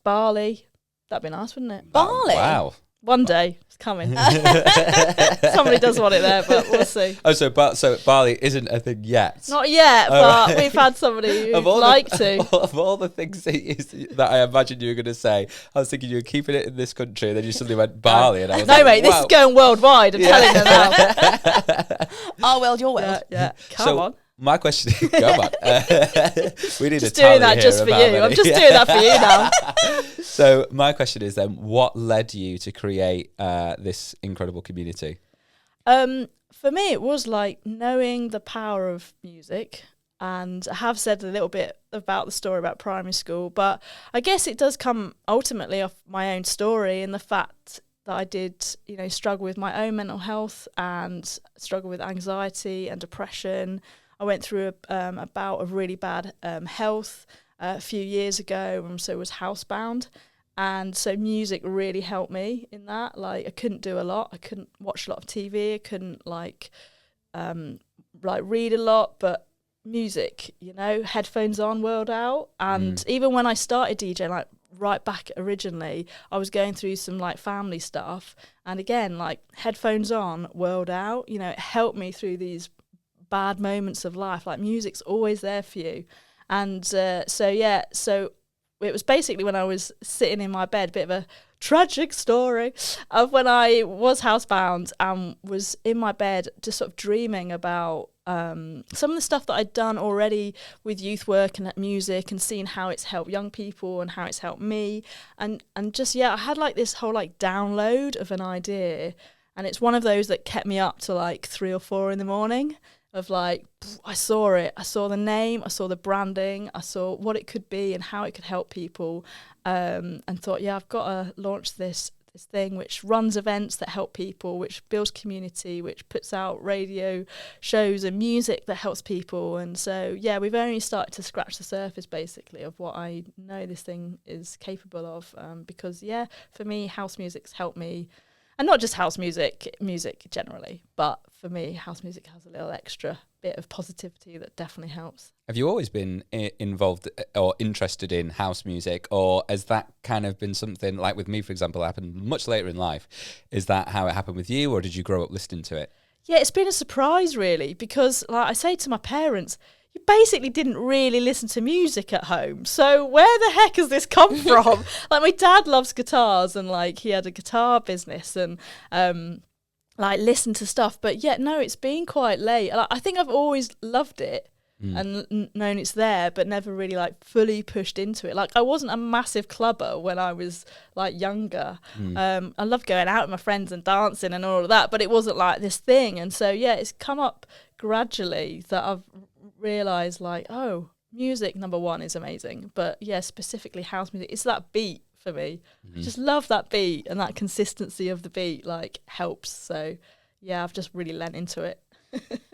Bali. That'd be nice, wouldn't it? Bali? Wow. One day it's coming. Somebody does want it there, but we'll see. Oh, so Bali isn't a thing yet. Not yet, but we've had somebody who'd like to. Of all the things that I imagined you were going to say, I was thinking you were keeping it in this country, and then you suddenly went Bali, and I was No, like, mate, this is going worldwide. I'm telling you now. Our world, your world. Yeah, come on. My question, come on. We need Just a tally doing that here just of for how you. many. I'm just doing that for you now. So my question is then, what led you to create this incredible community? For me, it was like knowing the power of music. And I have said a little bit about the story about primary school, but I guess it does come ultimately off my own story and the fact that I did, struggle with my own mental health and struggle with anxiety and depression. I went through a bout of really bad health a few years ago, and so was housebound. And so music really helped me in that. Like, I couldn't do a lot. I couldn't watch a lot of TV. I couldn't read a lot, but music, headphones on, world out. And even when I started DJing, like right back originally, I was going through some like family stuff. And again, like headphones on, world out, it helped me through these bad moments of life. Like, music's always there for you. And so it was basically when I was sitting in my bed, a bit of a tragic story of when I was housebound and was in my bed just sort of dreaming about some of the stuff that I'd done already with youth work and music, and seeing how it's helped young people and how it's helped me. And just, I had like this whole like download of an idea, and it's one of those that kept me up to like 3 or 4 in the morning. Of like, I saw it. I saw the name. I saw the branding. I saw what it could be and how it could help people. And thought, I've got to launch this thing which runs events that help people, which builds community, which puts out radio shows and music that helps people. And so, we've only started to scratch the surface, basically, of what I know this thing is capable of. Because, for me, house music's helped me. And not just house music generally, but for me, house music has a little extra bit of positivity that definitely helps. Have you always been involved or interested in house music, or has that kind of been something, like with me, for example, happened much later in life? Is that how it happened with you, or did you grow up listening to it? Yeah, it's been a surprise, really, because like I say to my parents, you basically didn't really listen to music at home. So where the heck has this come from? Like, my dad loves guitars, and like he had a guitar business and like listened to stuff. But no, it's been quite late. Like, I think I've always loved it and known it's there, but never really like fully pushed into it. Like, I wasn't a massive clubber when I was like younger. I loved going out with my friends and dancing and all of that, but it wasn't like this thing. And so it's come up gradually that I've realised, like, oh, music, number one, is amazing, but specifically house music, it's that beat for me. I just love that beat, and that consistency of the beat like helps. So I've just really lent into it.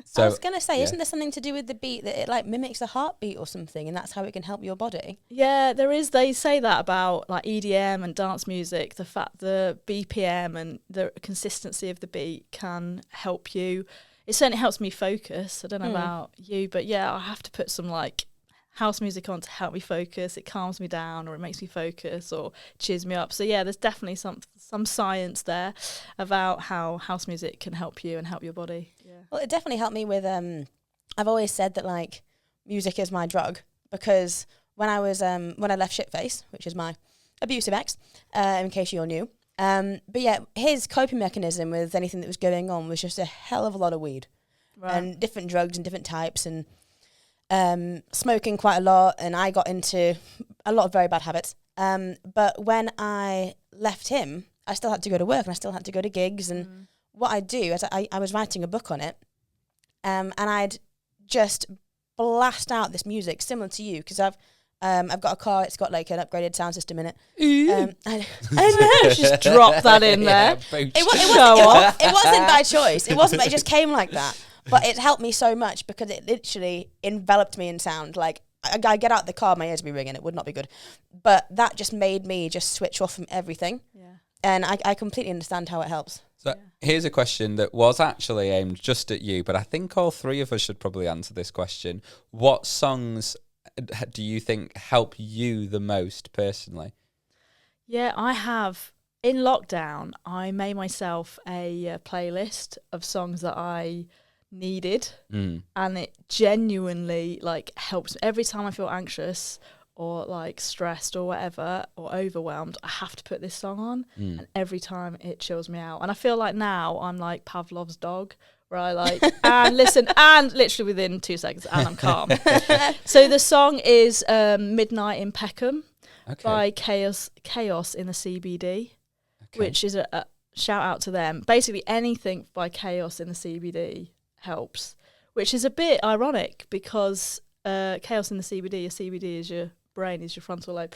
So, I was going to say, isn't there something to do with the beat that it like mimics the heartbeat or something, and that's how it can help your body? Yeah, there is. They say that about like EDM and dance music, the fact the BPM and the consistency of the beat can help you. It certainly helps me focus. I don't know about you, but I have to put some like house music on to help me focus. It calms me down, or it makes me focus, or cheers me up. So there's definitely some science there about how house music can help you and help your body. Well, it definitely helped me with I've always said that like music is my drug, because when I was when I left Shitface, which is my abusive ex, in case you're new, but his coping mechanism with anything that was going on was just a hell of a lot of weed, and different drugs and different types, and smoking quite a lot, and I got into a lot of very bad habits. But when I left him, I still had to go to work, and I still had to go to gigs, and what I do is I was writing a book on it, and I'd just blast out this music similar to you because I've got a car. It's got like an upgraded sound system in it. I know. Just drop that in there. It wasn't by choice. It wasn't. It just came like that. But it helped me so much because it literally enveloped me in sound. Like I get out the car, my ears would be ringing. It would not be good. But that just made me just switch off from everything. Yeah. And I completely understand how it helps. So here's a question that was actually aimed just at you, but I think all three of us should probably answer this question. What songs do you think help you the most personally? Yeah, I have. In lockdown, I made myself a playlist of songs that I needed, and it genuinely like helps. Every time I feel anxious or like stressed or whatever or overwhelmed, I have to put this song on, and every time it chills me out. And I feel like now I'm like Pavlov's dog, where I like and listen, and literally within 2 seconds, and I'm calm. So the song is Midnight in Peckham by Chaos in the CBD, which is a shout out to them. Basically anything by Chaos in the CBD helps, which is a bit ironic because Chaos in the CBD, your CBD is your brain, is your frontal lobe.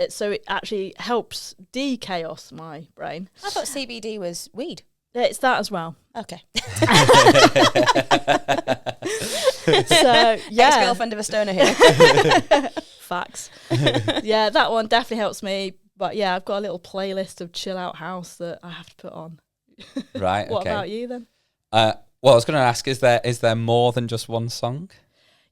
So it actually helps de-chaos my brain. I thought CBD was weed. Yeah, it's that as well. Okay. So yeah, ex-girlfriend of a stoner here. Facts. Yeah, that one definitely helps me. But yeah, I've got a little playlist of chill out house that I have to put on. Right. What about you then? Well, I was going to ask, is there more than just one song?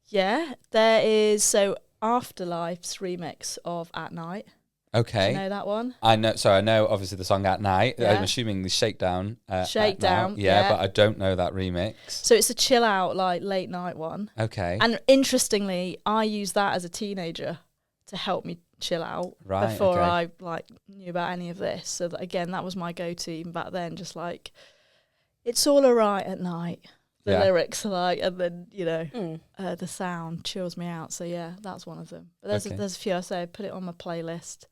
Yeah, there is. So Afterlife's remix of At Night. Okay. Do you know that one? I know. So I know obviously the song At Night. Yeah. I'm assuming the Shakedown. Shakedown. Yeah, but I don't know that remix. So it's a chill out, like late night one. Okay. And interestingly, I used that as a teenager to help me chill out before I like knew about any of this. So that, again, that was my go-to even back then. Just like, it's all alright at night. The lyrics are like, and then the sound chills me out. So yeah, that's one of them. But there's a few. I say I put it on my playlist,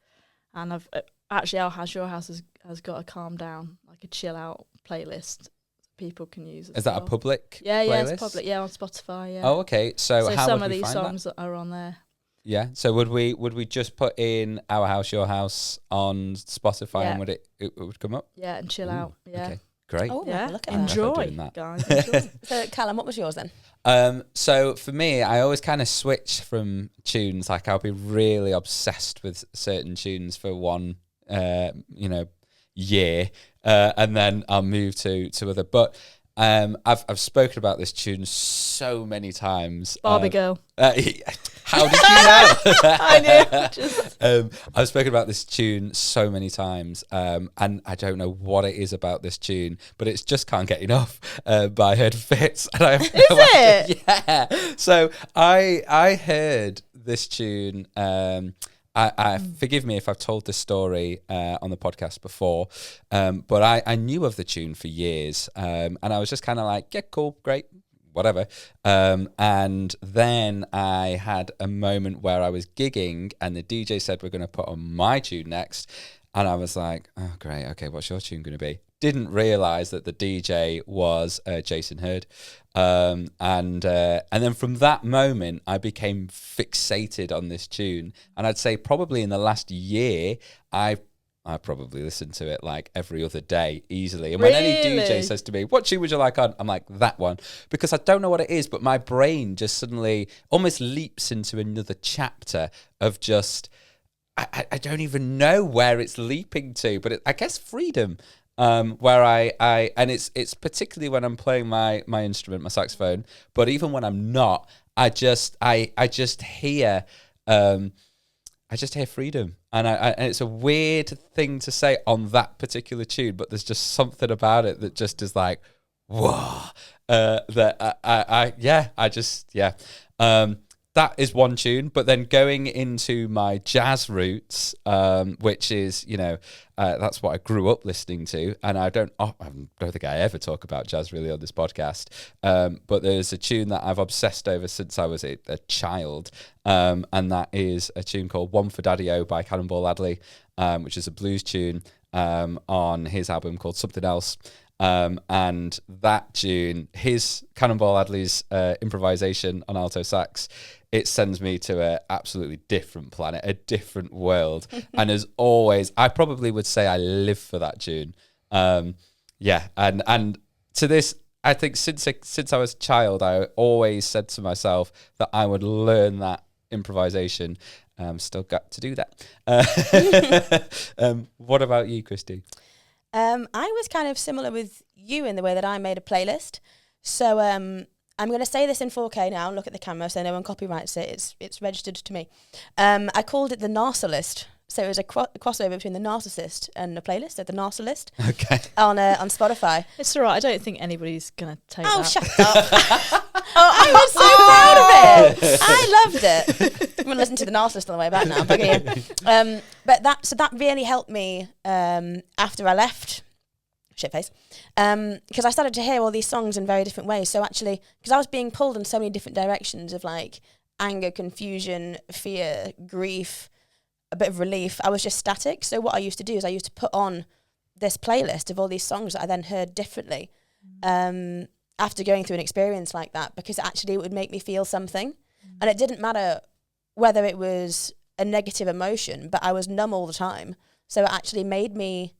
and I've actually Our House Your House has got a calm down, like a chill out playlist people can use. Is that a public? Yeah, playlist? It's public. Yeah, on Spotify. Yeah. Oh, okay. So how some would of we these find songs that? are on there. Yeah. So would we just put in Our House Your House on Spotify and would it would come up? Yeah, and chill out. Yeah. Okay. Great. Oh, yeah. look at Enjoy, guys. Enjoy. So, Callum, what was yours then? So for me, I always kind of switch from tunes. Like I'll be really obsessed with certain tunes for one, year, and then I'll move to other. But I've spoken about this tune so many times. Barbie Girl. How did you know? I knew. I've spoken about this tune so many times, and I don't know what it is about this tune, but it's just Can't Get Enough by Heard Fits. And I have no idea. Yeah. So I heard this tune. I forgive me if I've told this story on the podcast before, but I knew of the tune for years, and I was just kind of like, yeah, cool, great, whatever. And then I had a moment where I was gigging, and the DJ said, we're going to put on my tune next. And I was like, oh, great, okay, what's your tune going to be? Didn't realise that the DJ was Jason Hurd. And then from that moment, I became fixated on this tune. And I'd say probably in the last year, I probably listened to it like every other day easily. And when any DJ says to me, what tune would you like on? I'm like, that one. Because I don't know what it is, but my brain just suddenly almost leaps into another chapter of just, I don't even know where it's leaping to, but I guess freedom. Where I and it's particularly when I'm playing my instrument, my saxophone, but even when I'm not, I just hear freedom, and and it's a weird thing to say on that particular tune, but there's just something about it that just is like, whoa, that is one tune. But then going into my jazz roots, which is, that's what I grew up listening to. And I don't think I ever talk about jazz really on this podcast. But there's a tune that I've obsessed over since I was a child. And that is a tune called One for Daddy-O by Cannonball Adderley, which is a blues tune on his album called Something Else. And that tune, his Cannonball Adderley's improvisation on alto sax, it sends me to an absolutely different planet, a different world. And as always, I probably would say I live for that tune. And to this, I think since I was a child, I always said to myself that I would learn that improvisation. Still got to do that. What about you, Christy? I was kind of similar with you in the way that I made a playlist. So I'm going to say this in 4K now and look at the camera so no one copyrights it. It's registered to me. I called it the Narsa list. So it was a crossover between the Narcissist and the playlist, the Narsa list. Okay. On Spotify. It's all right. I don't think anybody's going to take that. Oh, shut up. I was so proud of it. I loved it. I'm going to listen to the Narcissist on the way back now. But that really helped me after I left Shitface. Because I started to hear all these songs in very different ways. So actually, because I was being pulled in so many different directions of like anger, confusion, fear, grief, a bit of relief, I was just static. So what I used to do is I used to put on this playlist of all these songs that I then heard differently after going through an experience like that, because actually it would make me feel something. And it didn't matter whether it was a negative emotion, but I was numb all the time. So it actually made me,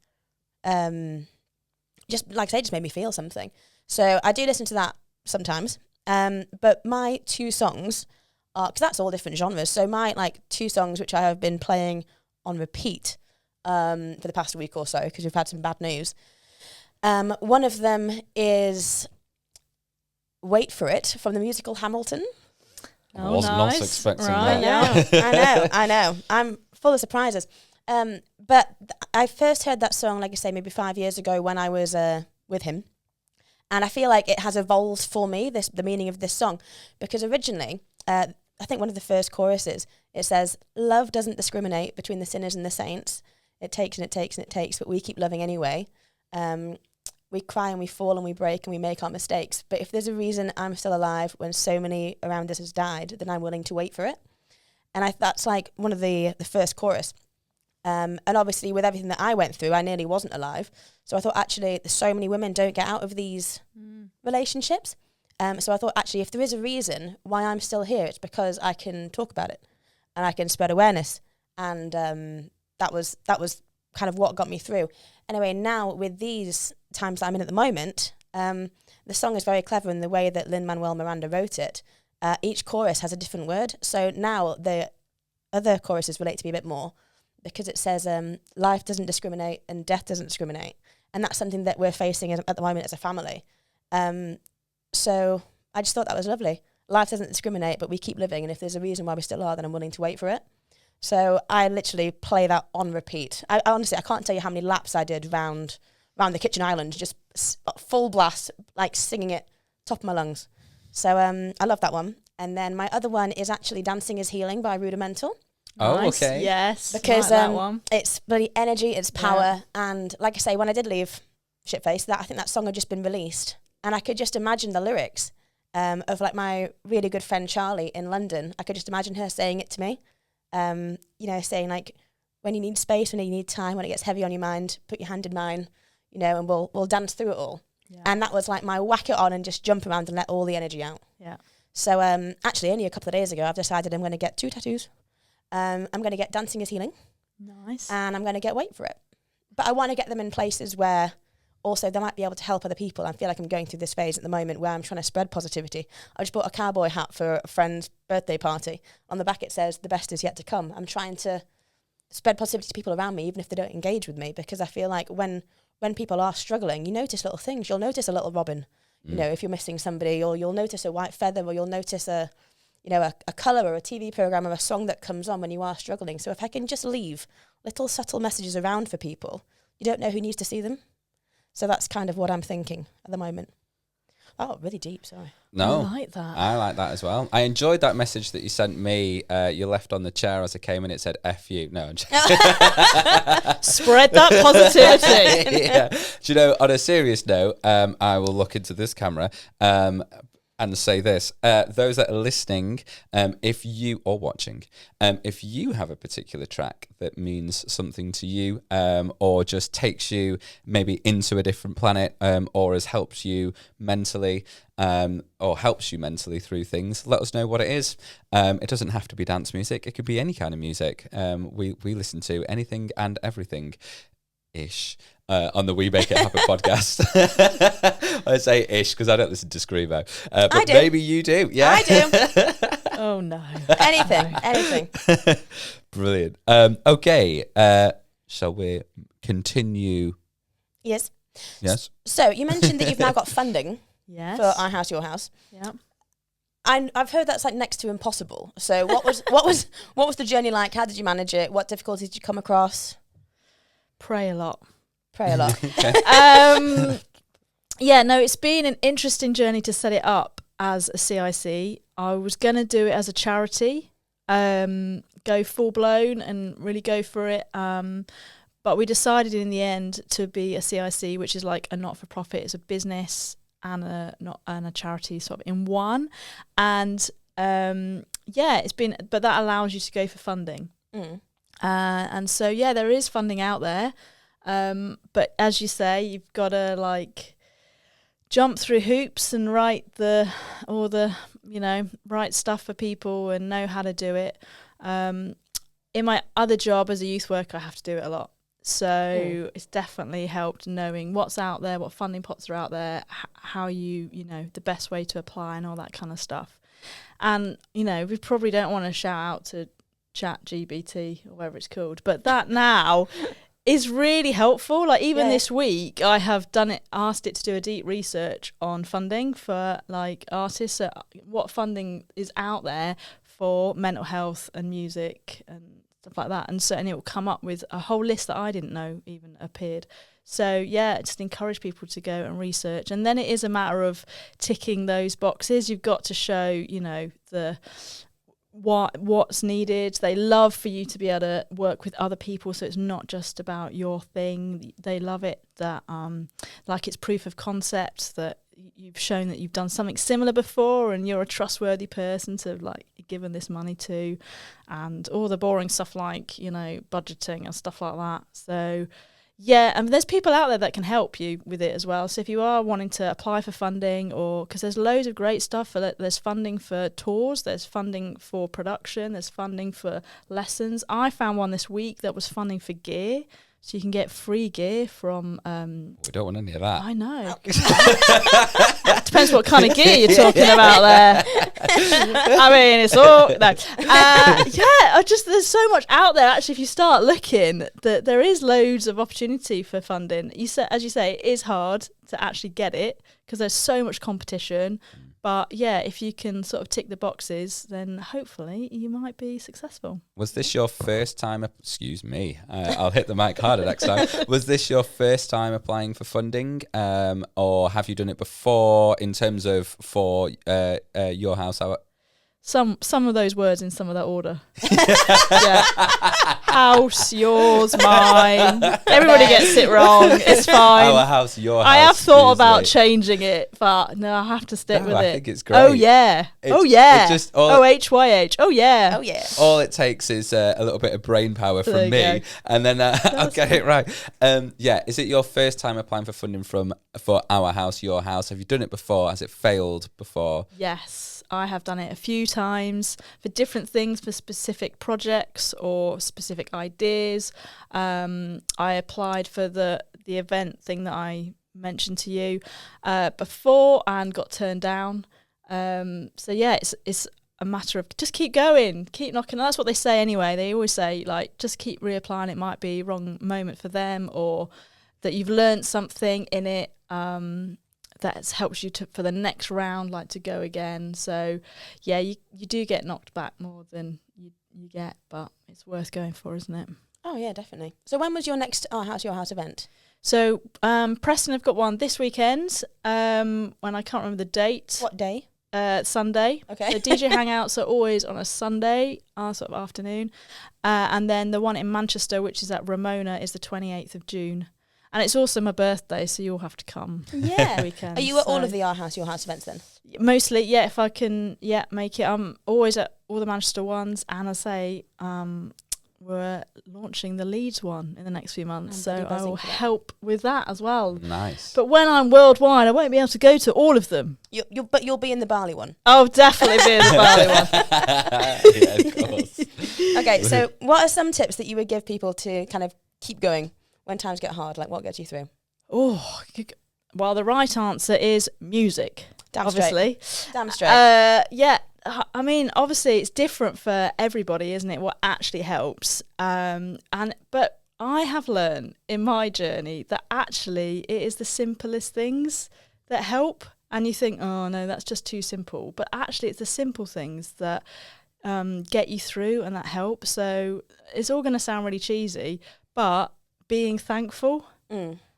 just made me feel something. So I do listen to that sometimes. But my two songs, because that's all different genres. So my two songs which I have been playing on repeat for the past week or so, because we've had some bad news. One of them is Wait For It from the musical Hamilton. I was not expecting that. I know. I'm full of surprises. But I first heard that song, like I say, maybe 5 years ago when I was with him. And I feel like it has evolved for me, the meaning of this song. Because originally, I think one of the first choruses, it says, love doesn't discriminate between the sinners and the saints. It takes and it takes and it takes, but we keep loving anyway. We cry and we fall and we break and we make our mistakes. But if there's a reason I'm still alive when so many around us has died, then I'm willing to wait for it. And that's like one of the first chorus. And obviously with everything that I went through, I nearly wasn't alive. So I thought actually so many women don't get out of these relationships. So I thought actually if there is a reason why I'm still here, it's because I can talk about it and I can spread awareness. And that was kind of what got me through. Anyway, now with these times that I'm in at the moment, the song is very clever in the way that Lin-Manuel Miranda wrote it. Each chorus has a different word. So now the other choruses relate to me a bit more because it says life doesn't discriminate and death doesn't discriminate. And that's something that we're facing at the moment as a family. So I just thought that was lovely. Life doesn't discriminate, but we keep living. And if there's a reason why we still are, then I'm willing to wait for it. So I literally play that on repeat. I honestly, I can't tell you how many laps I did round the kitchen island, just full blast, like singing it top of my lungs. So I love that one. And then my other one is actually Dancing is Healing by Rudimental. Oh, Nice. okay. Yes. Because like that one. it's bloody energy, it's power. And like I say, when I did leave Shitface, I think that song had just been released. And I could just imagine the lyrics of like my really good friend Charlie in London. I could just imagine her saying it to me. Saying like, when you need space, when you need time, when it gets heavy on your mind, put your hand in mine, and we'll dance through it all. Yeah. And that was like my whack it on and just jump around and let all the energy out. Yeah. So actually only a couple of days ago, I've decided I'm going to get 2 tattoos. I'm going to get Dancing is Healing. Nice. And I'm going to get Wait For It. But I want to get them in places where also they might be able to help other people. I feel like I'm going through this phase at the moment where I'm trying to spread positivity. I just bought a cowboy hat for a friend's birthday party. On the back it says, the best is yet to come. I'm trying to spread positivity to people around me, even if they don't engage with me, because I feel like when people are struggling, you notice little things. You'll notice a little robin, if you're missing somebody, or you'll notice a white feather, or you'll notice a colour or a TV programme or a song that comes on when you are struggling. So if I can just leave little subtle messages around for people, you don't know who needs to see them. So that's kind of what I'm thinking at the moment. Oh, really deep, sorry. No, I like that. I like that as well. I enjoyed that message that you sent me. You left on the chair as I came in. It said "F you." No, I'm Spread that positivity. yeah. Do you know? On a serious note, I will look into this camera. and say this. Those that are listening, if you or watching, if you have a particular track that means something to you, or just takes you maybe into a different planet, or has helped you mentally, or helps you mentally through things, let us know what it is. It doesn't have to be dance music. It could be any kind of music. We listen to anything and everything ish. On the We Make It Happen podcast. I say ish because I don't listen to Screamo. But maybe you do. Yeah, I do. Oh no. Anything. Brilliant. Okay. Shall we continue? Yes. Yes. So you mentioned that you've now got funding Yes. for Our House, Your House. Yeah. I've heard that's like next to impossible. So what was the journey like? How did you manage it? What difficulties did you come across? Pray a lot. Pray a lot. Yeah, no, it's been an interesting journey to set it up as a CIC. I was going to do it as a charity, go full blown and really go for it. But we decided in the end to be a CIC, which is like a not-for-profit. It's a business and a charity sort of in one. And yeah, but that allows you to go for funding. And so, yeah, there is funding out there. But as you say, you've got to like jump through hoops and write write stuff for people and know how to do it. In my other job as a youth worker, I have to do it a lot. So it's definitely helped knowing what's out there, what funding pots are out there, how the best way to apply and all that kind of stuff. And, we probably don't want to shout out to ChatGPT or whatever it's called, but that now is really helpful. Like even this week I have asked it to do a deep research on funding for like artists, what funding is out there for mental health and music and stuff like that, and it will come up with a whole list that I didn't know even appeared. So yeah, just encourage people to go and research, and then it is a matter of ticking those boxes. You've got to show what's needed. They love for you to be able to work with other people, so it's not just about your thing. They love it that like it's proof of concept that you've shown that you've done something similar before and you're a trustworthy person to like given this money to, and all the boring stuff like budgeting and stuff like that. So yeah, and there's people out there that can help you with it as well. So if you are wanting to apply for funding, or because there's loads of great stuff there's funding for tours, there's funding for production, there's funding for lessons. I found one this week that was funding for gear, so you can get free gear from we don't want any of that. I know. Depends what kind of gear you're talking about there. I mean, it's all no. There's so much out there. Actually, if you start looking, that there is loads of opportunity for funding. As you say, it is hard to actually get it because there's so much competition. But yeah, if you can sort of tick the boxes, then hopefully you might be successful. Was this your first time? Excuse me, I'll hit the mic harder next time. Was this your first time applying for funding, or have you done it before in terms of for your house? Some of those words in some of that order. Yeah. House, yours, mine. Everybody gets it wrong. It's fine. Our house, your house. I have thought about changing it, but no, I have to stick with it. I think it's great. Oh yeah. OHYH. Oh yeah. Oh yeah. All it takes is a little bit of brain power from me, and then I'll get it right. Is it your first time applying for funding for Our House, Your House? Have you done it before? Has it failed before? Yes. I have done it a few times for different things, for specific projects or specific ideas. I applied for the event thing that I mentioned to you before and got turned down. So yeah, it's a matter of just keep going, keep knocking. That's what they say anyway. They always say like just keep reapplying. It might be wrong moment for them, or that you've learned something in it. That helps you for the next round, like to go again. So yeah, you do get knocked back more than you get, but it's worth going for, isn't it? Oh yeah, definitely. So when was your next Our House, Your House event? So Preston have got one this weekend, when I can't remember the date. What day? Sunday. Okay. So DJ Hangouts are always on a Sunday, sort of afternoon. And then the one in Manchester, which is at Ramona, is the 28th of June. And it's also my birthday, so you'll have to come. Yeah. Weekend. Are you at all of the Your House events then? Mostly, yeah, if I can, make it. I'm always at all the Manchester ones, and I say, we're launching the Leeds one in the next few months, so I will help with that as well. Nice. But when I'm worldwide, I won't be able to go to all of them. But you'll be in the Bali one. I'll definitely be in the Bali one. Yeah, of course. Okay, so what are some tips that you would give people to kind of keep going when times get hard? Like, what gets you through? Oh, well, the right answer is music. Damn obviously. Straight. Damn straight. Yeah. I mean, obviously, it's different for everybody, isn't it? What actually helps. But I have learned in my journey that actually it is the simplest things that help. And you think, oh no, that's just too simple. But actually, it's the simple things that get you through and that help. So it's all going to sound really cheesy, but being thankful.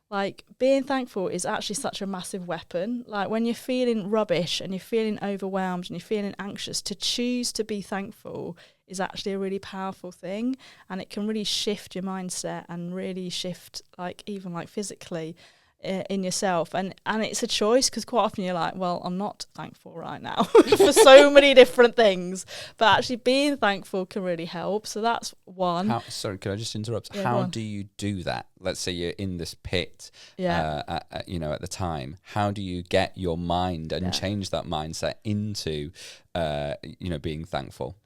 Like, being thankful is actually such a massive weapon. Like, when you're feeling rubbish and you're feeling overwhelmed and you're feeling anxious, to choose to be thankful is actually a really powerful thing. And it can really shift your mindset and really shift, like, even like physically in yourself. And it's a choice, because quite often you're like, well, I'm not thankful right now for so many different things. But actually being thankful can really help. So that's one. Sorry, could I just interrupt? Yeah, How do you do that? Let's say you're in this pit, at the time. How do you get your mind and change that mindset into, being thankful?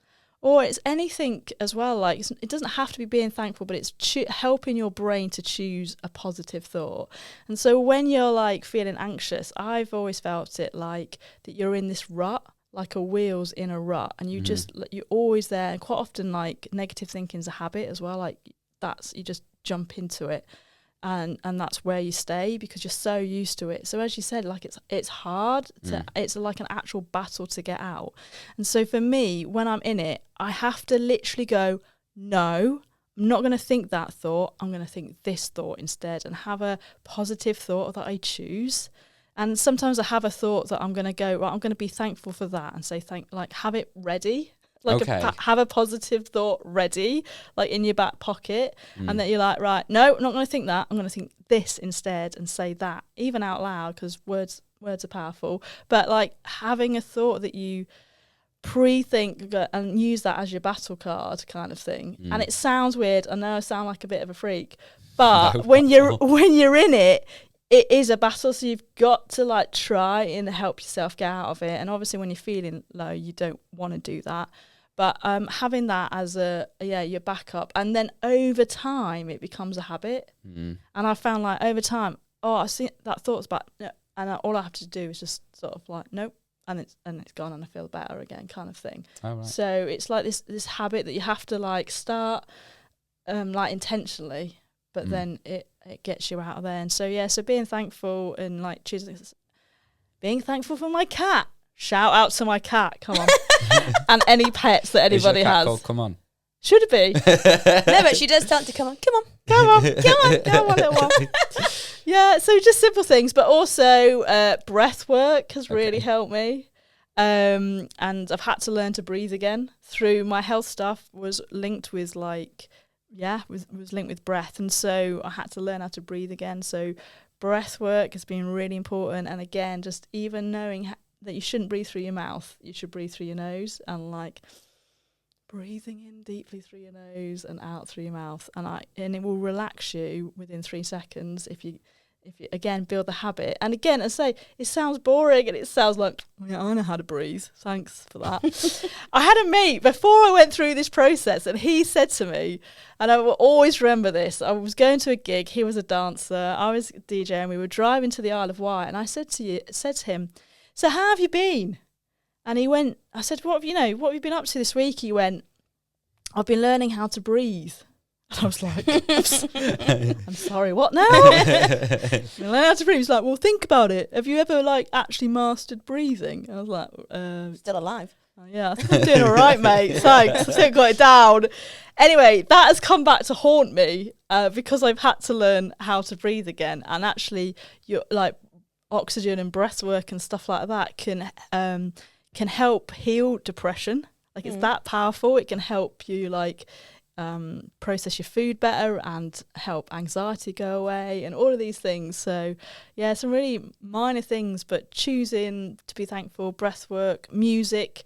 Or it's anything as well, like it doesn't have to be being thankful, but it's helping your brain to choose a positive thought. And so when you're like feeling anxious, I've always felt it like that you're in this rut, like a wheel's in a rut, and you're always there. And quite often, like, negative thinking's a habit as well. Like, you just jump into it. And that's where you stay, because you're so used to it. So as you said, like, it's hard it's like an actual battle to get out. And so for me, when I'm in it, I have to literally go, no, I'm not going to think that thought. I'm going to think this thought instead, and have a positive thought that I choose. And sometimes I have a thought that I'm going to go, right, I'm going to be thankful for that, and say have it ready. Like, have a positive thought ready, like in your back pocket, and then you're like, right, no, I'm not going to think that. I'm going to think this instead, and say that, even out loud, because words are powerful. But like, having a thought that you pre-think and use that as your battle card, kind of thing. And it sounds weird. I know I sound like a bit of a freak, but when you're in it, it is a battle, so you've got to like try and help yourself get out of it. And obviously, when you're feeling low, you don't want to do that. But having that as your backup, and then over time it becomes a habit. And I found, like, over time, I see that thought's back, and all I have to do is just sort of like, nope, and it's gone, and I feel better again, kind of thing. Oh, right. So it's like this habit that you have to like start like intentionally, but then it gets you out of there. And so being thankful, and like being thankful for my cat. Shout out to my cat, come on. And any pets that anybody Is your cat has. called Come On? Should it be? No, but she does start to come on, little one. Yeah, so just simple things, but also breath work has really helped me. And I've had to learn to breathe again. Through my health stuff was linked with was linked with breath. And so I had to learn how to breathe again. So breath work has been really important. And again, just even knowing that you shouldn't breathe through your mouth, you should breathe through your nose, and like breathing in deeply through your nose and out through your mouth, and it will relax you within 3 seconds if you again build the habit. And again, I say, it sounds boring and it sounds like, yeah, I know how to breathe, thanks for that. I had a mate before I went through this process, and he said to me, and I will always remember this, I was going to a gig, he was a dancer, I was a DJ, and we were driving to the Isle of Wight, and I said to him, so how have you been? And he went, I said, what have you been up to this week? He went, I've been learning how to breathe. And I was like, I'm sorry, what now? Learn how to breathe. He's like, well, think about it. Have you ever like actually mastered breathing? And I was like, still alive. Yeah, I think I'm doing all right, mate. Thanks. I think I got it down. Anyway, that has come back to haunt me because I've had to learn how to breathe again. And actually, you're like, oxygen and breath work and stuff like that can help heal depression. Like, it's that powerful. It can help you like process your food better and help anxiety go away and all of these things. So yeah, some really minor things, but choosing to be thankful, breath work, music,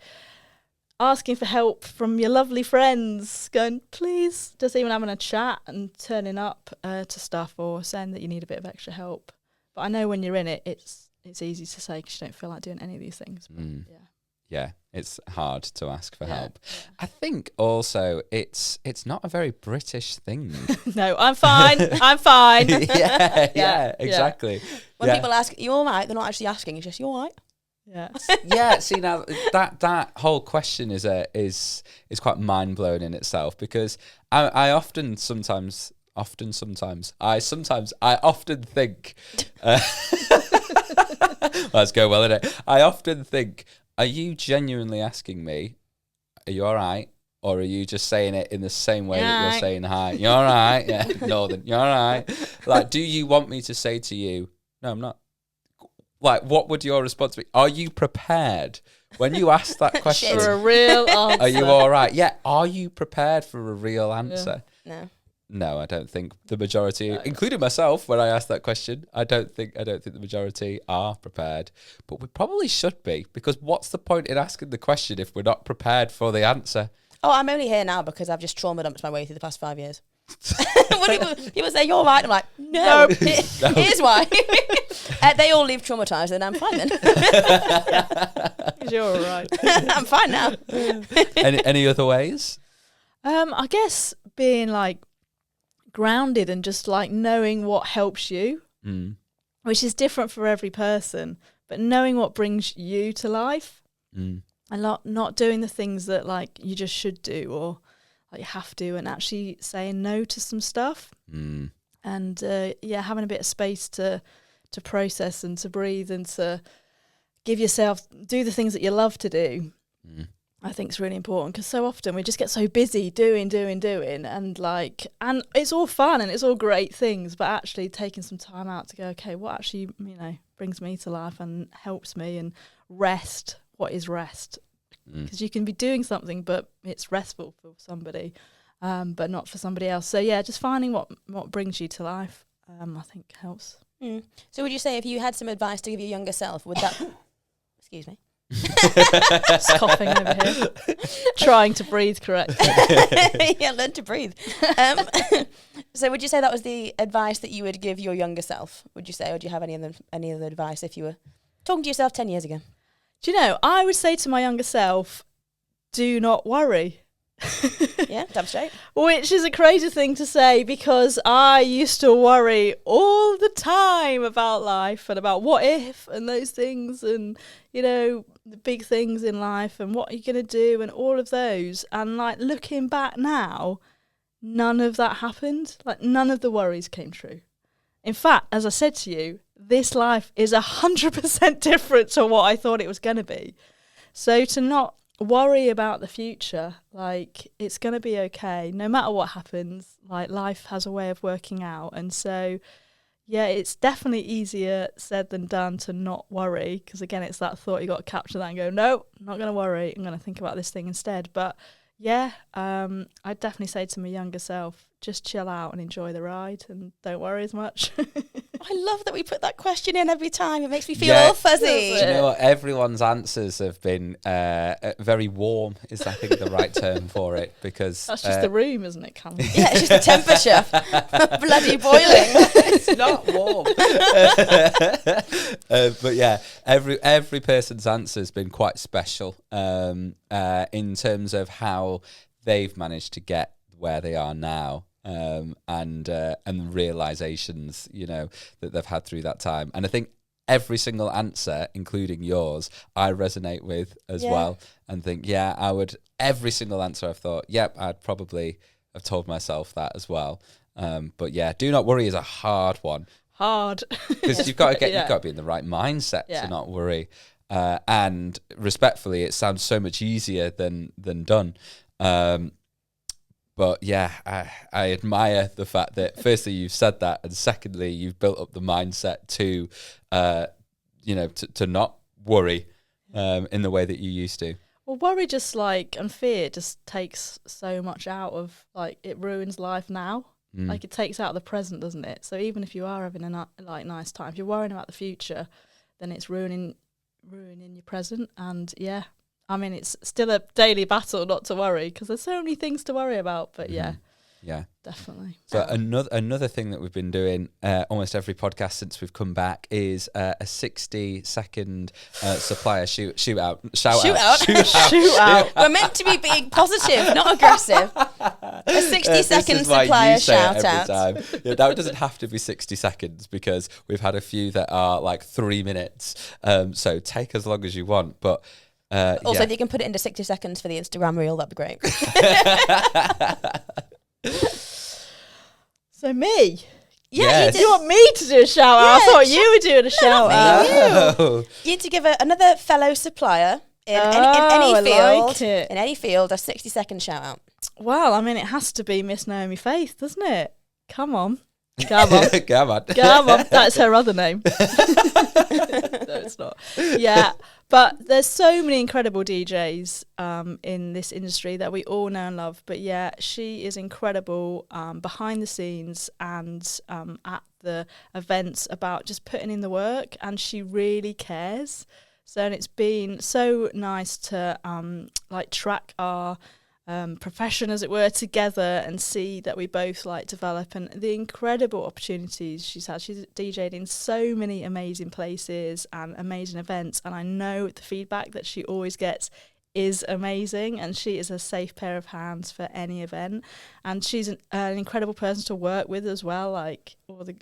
asking for help from your lovely friends, going, please, just even having a chat and turning up to stuff or saying that you need a bit of extra help. But I know when you're in it, it's easy to say because you don't feel like doing any of these things. But Yeah, it's hard to ask for help. Yeah. I think also it's not a very British thing. No, I'm fine. I'm fine. yeah, exactly. When people ask, you all right? They're not actually asking. It's just, you all right? Yeah. Yeah. See, now that whole question is quite mind blowing in itself, because I often think. Let's go well in it. I often think, are you genuinely asking me, are you all right? Or are you just saying it in the same way that you're saying hi? You all right? Yeah, Northern, you all right? Like, do you want me to say to you, no, I'm not? Like, what would your response be? Are you prepared when you ask that question? For a real answer. Are you all right? Yeah, are you prepared for a real answer? No. No, I don't think the majority, including myself, when I ask that question, I don't think the majority are prepared. But we probably should be, because what's the point in asking the question if we're not prepared for the answer? Oh, I'm only here now because I've just trauma dumped my way through the past 5 years. When people say, you're right, I'm like, no. Here's why. They all leave traumatized, and I'm fine then. You're all right. I'm fine now. Any other ways? I guess being like grounded and just like knowing what helps you, which is different for every person, but knowing what brings you to life and not doing the things that like you just should do or like you have to, and actually saying no to some stuff and having a bit of space to process and to breathe and to give yourself, do the things that you love to do. I think it's really important, because so often we just get so busy doing, and it's all fun and it's all great things, but actually taking some time out to go, okay, what actually, brings me to life and helps me, and rest. What is rest? Because you can be doing something, but it's restful for somebody, but not for somebody else. So yeah, just finding what brings you to life, I think helps. So would you say, if you had some advice to give your younger self, would that... Excuse me. Just coughing over here, trying to breathe correctly. Yeah, learn to breathe. So would you say that was the advice that you would give your younger self? Would you say, or do you have any other advice if you were talking to yourself 10 years ago? Do you know, I would say to my younger self, do not worry. Yeah, damn straight. Which is a crazy thing to say, because I used to worry all the time about life and about what if and those things, and the big things in life and what are you going to do and all of those. And like looking back now, none of that happened. Like none of the worries came true. In fact, as I said to you, this life is 100% different to what I thought it was going to be. So to not worry about the future, like it's going to be okay no matter what happens. Like life has a way of working out, and so yeah, it's definitely easier said than done to not worry, because again, it's that thought, you got to capture that and go, no, I'm not going to worry, I'm going to think about this thing instead. But yeah, I'd definitely say to my younger self, just chill out and enjoy the ride and don't worry as much. I love that we put that question in every time. It makes me feel all fuzzy. Do you know what? Everyone's answers have been very warm, is I think the right term for it, because... That's just the room, isn't it, Callum? Yeah, it's just the temperature. Bloody boiling. It's not warm. But yeah, every person's answer has been quite special in terms of how they've managed to get where they are now. And realizations, that they've had through that time. And I think every single answer, including yours, I resonate with as well, and think, every single answer I've thought, I'd probably have told myself that as well. But yeah, do not worry is a hard one. Because you've got to be in the right mindset to not worry. And respectfully, it sounds so much easier than done. But yeah, I admire the fact that firstly you've said that, and secondly you've built up the mindset to not worry in the way that you used to. Well, worry just like, and fear just takes so much out of, like, it ruins life now. Like, it takes out the present, doesn't it? So even if you are having a nice time, if you're worrying about the future, then it's ruining your present. And yeah, I mean, it's still a daily battle not to worry, because there's so many things to worry about. But yeah, definitely. So another thing that we've been doing almost every podcast since we've come back is a 60-second supplier shoot out. We're meant to be being positive, not aggressive. A 60-second supplier shout out. Yeah, now it doesn't have to be 60 seconds, because we've had a few that are like 3 minutes. So take as long as you want, but. Also, if you can put it into 60 seconds for the Instagram reel, that'd be great. So me? Yeah, Yes. You want me to do a shout out? I Yeah, thought you were doing a shout out. Oh. You need to give another fellow supplier in I any field, like it. in any field, a 60-second shout out. Well, I mean, it has to be Miss Naomi Faith, doesn't it? Come on. Come on. Come on. Come on. That's her other name. No, it's not. Yeah. But there's so many incredible DJs in this industry that we all know and love. But yeah, she is incredible behind the scenes and at the events about just putting in the work, and she really cares. So, and it's been so nice to like track our profession, as it were, together and see that we both like develop, and the incredible opportunities she's had. She's DJed in so many amazing places and amazing events, and I know the feedback that she always gets is amazing, and she is a safe pair of hands for any event, and she's an incredible person to work with as well. Like all the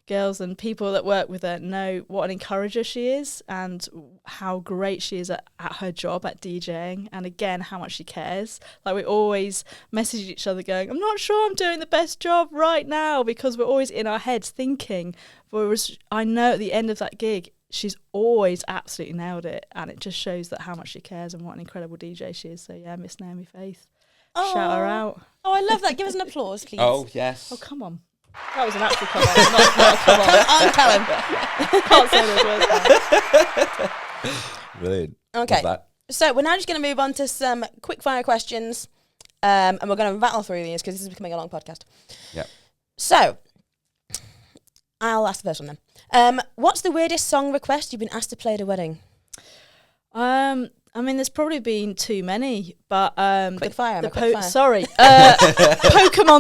girls and people that work with her know what an encourager she is and how great she is at her job at DJing, and again how much she cares. Like, we always message each other going, I'm not sure I'm doing the best job right now, because we're always in our heads thinking, whereas I know at the end of that gig she's always absolutely nailed it, and it just shows that how much she cares and what an incredible DJ she is. So yeah, Miss Naomi Faith. Shout her out. Oh, I love that. Give us an applause, please. Oh, yes. Oh, come on. That was an actual come on, not a come on. Come on, Callum. Can't say those words. Brilliant. Okay. Love that. So we're now just going to move on to some quick fire questions, and we're going to rattle through these because this is becoming a long podcast. Yeah. So I'll ask the first one then. What's the weirdest song request you've been asked to play at a wedding? I mean, there's probably been too many, but Quick fire. Pokemon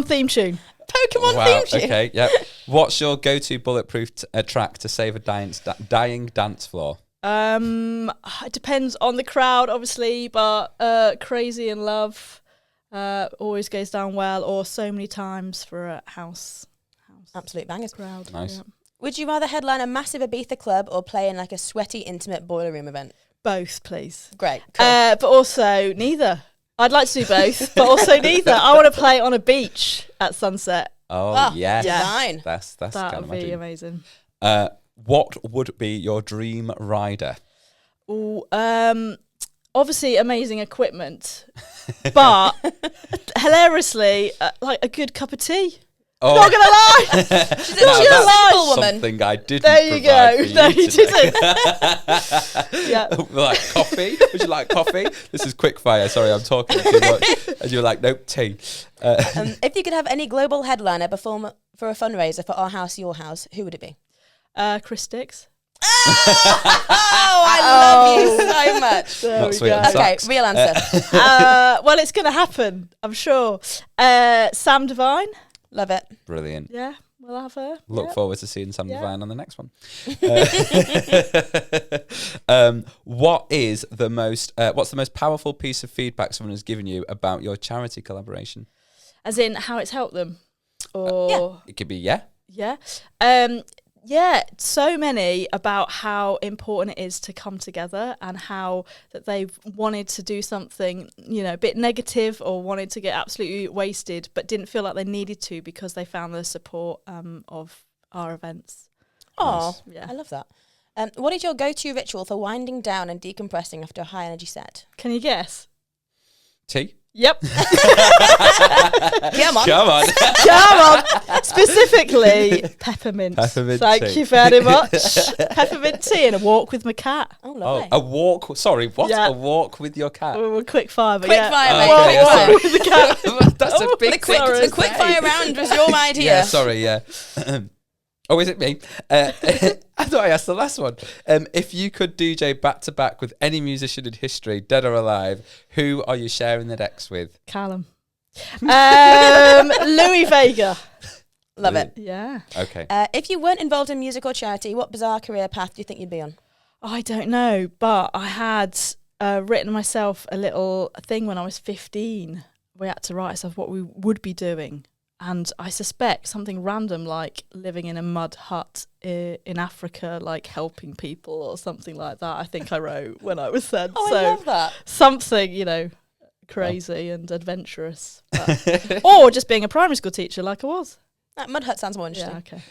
theme tune. Pokemon theme tune. Okay, yep. What's your go-to bulletproof track to save a dying dance floor? It depends on the crowd, obviously, but Crazy in Love always goes down well, or So Many Times for a house Absolute bangers. crowd. Nice. Yeah. Would you rather headline a massive Ibiza club or play in like a sweaty, intimate boiler room event? Both, please. Great. Cool. But also neither. I'd like to do both, but also neither. I want to play on a beach at sunset. Oh, yes. yeah. Fine. That's That kind would of my be dream. amazing. What would be your dream rider? Ooh, obviously amazing equipment, but hilariously, like a good cup of tea. Oh, Not gonna lie. She's Not a gonna lie. simple woman. something I didn't There you provide go. for No, you today. didn't. Yeah. Like coffee? Would you like coffee? This is quick fire. Sorry, I'm talking too much. And you're like, nope, tea. If you could have any global headliner perform for a fundraiser for Our House, Your House, who would it be? Chris Dix. Oh, I love you so much. There Not we sweet go. on Okay, socks. real answer. Well, it's gonna happen, I'm sure. Sam Devine. Love it. Brilliant. Yeah, we'll have her. Look Yeah. forward to seeing Sam Yeah. Devine on the next one. What's the most powerful piece of feedback someone has given you about your charity collaboration? As in how it's helped them, or It could be yeah. Yeah, so many about how important it is to come together, and how that they've wanted to do something, a bit negative, or wanted to get absolutely wasted, but didn't feel like they needed to because they found the support of our events. Oh, Yeah. I love that. What is your go-to ritual for winding down and decompressing after a high-energy set? Can you guess? Tea. Yep. Come on. Come on. Come on. Speak Specifically, peppermint. Peppermint Thank tea. you very much. Peppermint tea and a walk with my cat. Oh, Oh, lovely. a walk. Sorry, what? Yeah. A walk with your cat. Oh, quick fire, but Quick yeah. fire, mate. Okay, Quick yeah, fire. sorry. With the cat. That's a Oh, big The quick, thing to the quick say. fire round was your idea. Yeah, sorry, yeah. Oh, is it me? I thought I asked the last one. If you could DJ back to back with any musician in history, dead or alive, who are you sharing the decks with? Callum. Louis Vega. Love it. Yeah. Okay. If you weren't involved in music or charity, what bizarre career path do you think you'd be on? I don't know, but I had written myself a little thing when I was 15. We had to write ourselves what we would be doing. And I suspect something random like living in a mud hut in Africa, like helping people or something like that. I think I wrote when I was then. Oh, so I love that. something, crazy and adventurous. Or just being a primary school teacher like I was. That mud hut sounds more interesting. Yeah, okay.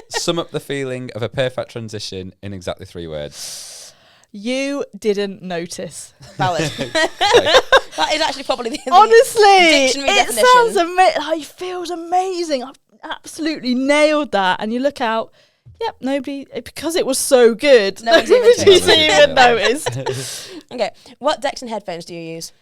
Sum up the feeling of a perfect transition in exactly 3 words. You didn't notice. Valid. That is actually probably the Honestly, dictionary it definition. sounds amazing. It feels amazing. I've absolutely nailed that. And you look out, yep, nobody, because it was so good. No one's even Nobody's noticed. even noticed. Okay, what decks and headphones do you use?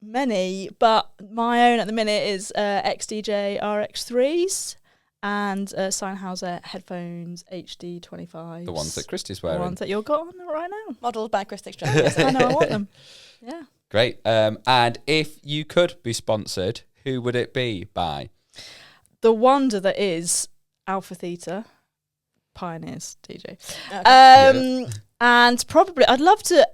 Many, but my own at the minute is XDJ RX3s and Sennheiser headphones HD 25s. The ones that Christy's The wearing. ones that you've got on right now. Models by Chris Strand. I know, I want them. Yeah. Great. And if you could be sponsored, who would it be by? The wonder that is Alpha Theta Pioneers DJ. Okay. And probably I'd love to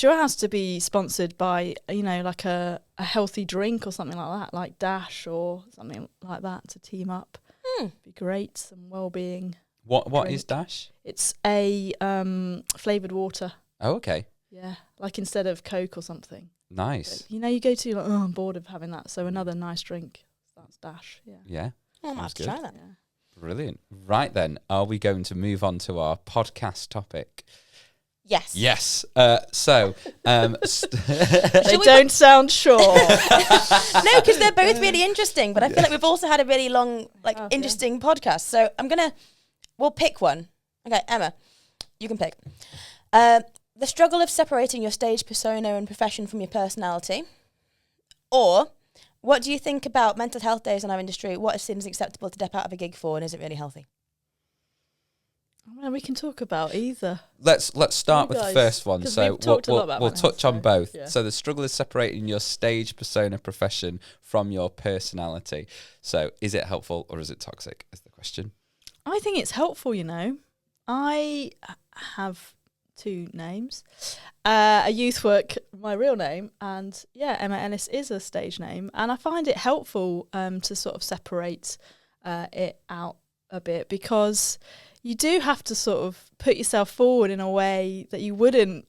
your house to be sponsored by like a healthy drink or something like that, like Dash or something like that, to team up. Be great. Some well-being. What drink. is Dash? It's a flavoured water. Oh, okay. Yeah, like instead of Coke or something. Nice. You go to like, I'm bored of having that, so another nice drink. That's Dash. Yeah. Yeah. I might have to Sounds try that. Yeah. Brilliant. Right then, are we going to move on to our podcast topic? Yes. Yes. They don't sound sure. No, because they're both really interesting, but I feel like we've also had a really long, interesting podcast. So we'll pick one. Okay, Emma, you can pick. The struggle of separating your stage persona and profession from your personality. Or, what do you think about mental health days in our industry? What is seen as acceptable to step out of a gig for, and is it really healthy? Well, we can talk about either. Let's start You with the guys, first one. 'cause So we've talked a lot about we'll mental touch on health, both. yeah. So the struggle is separating your stage persona profession from your personality. So is it helpful or is it toxic? Is the question. I think it's helpful, I have 2 names. A youth work, my real name, and Emma Ellis is a stage name. And I find it helpful to sort of separate it out a bit, because you do have to sort of put yourself forward in a way that you wouldn't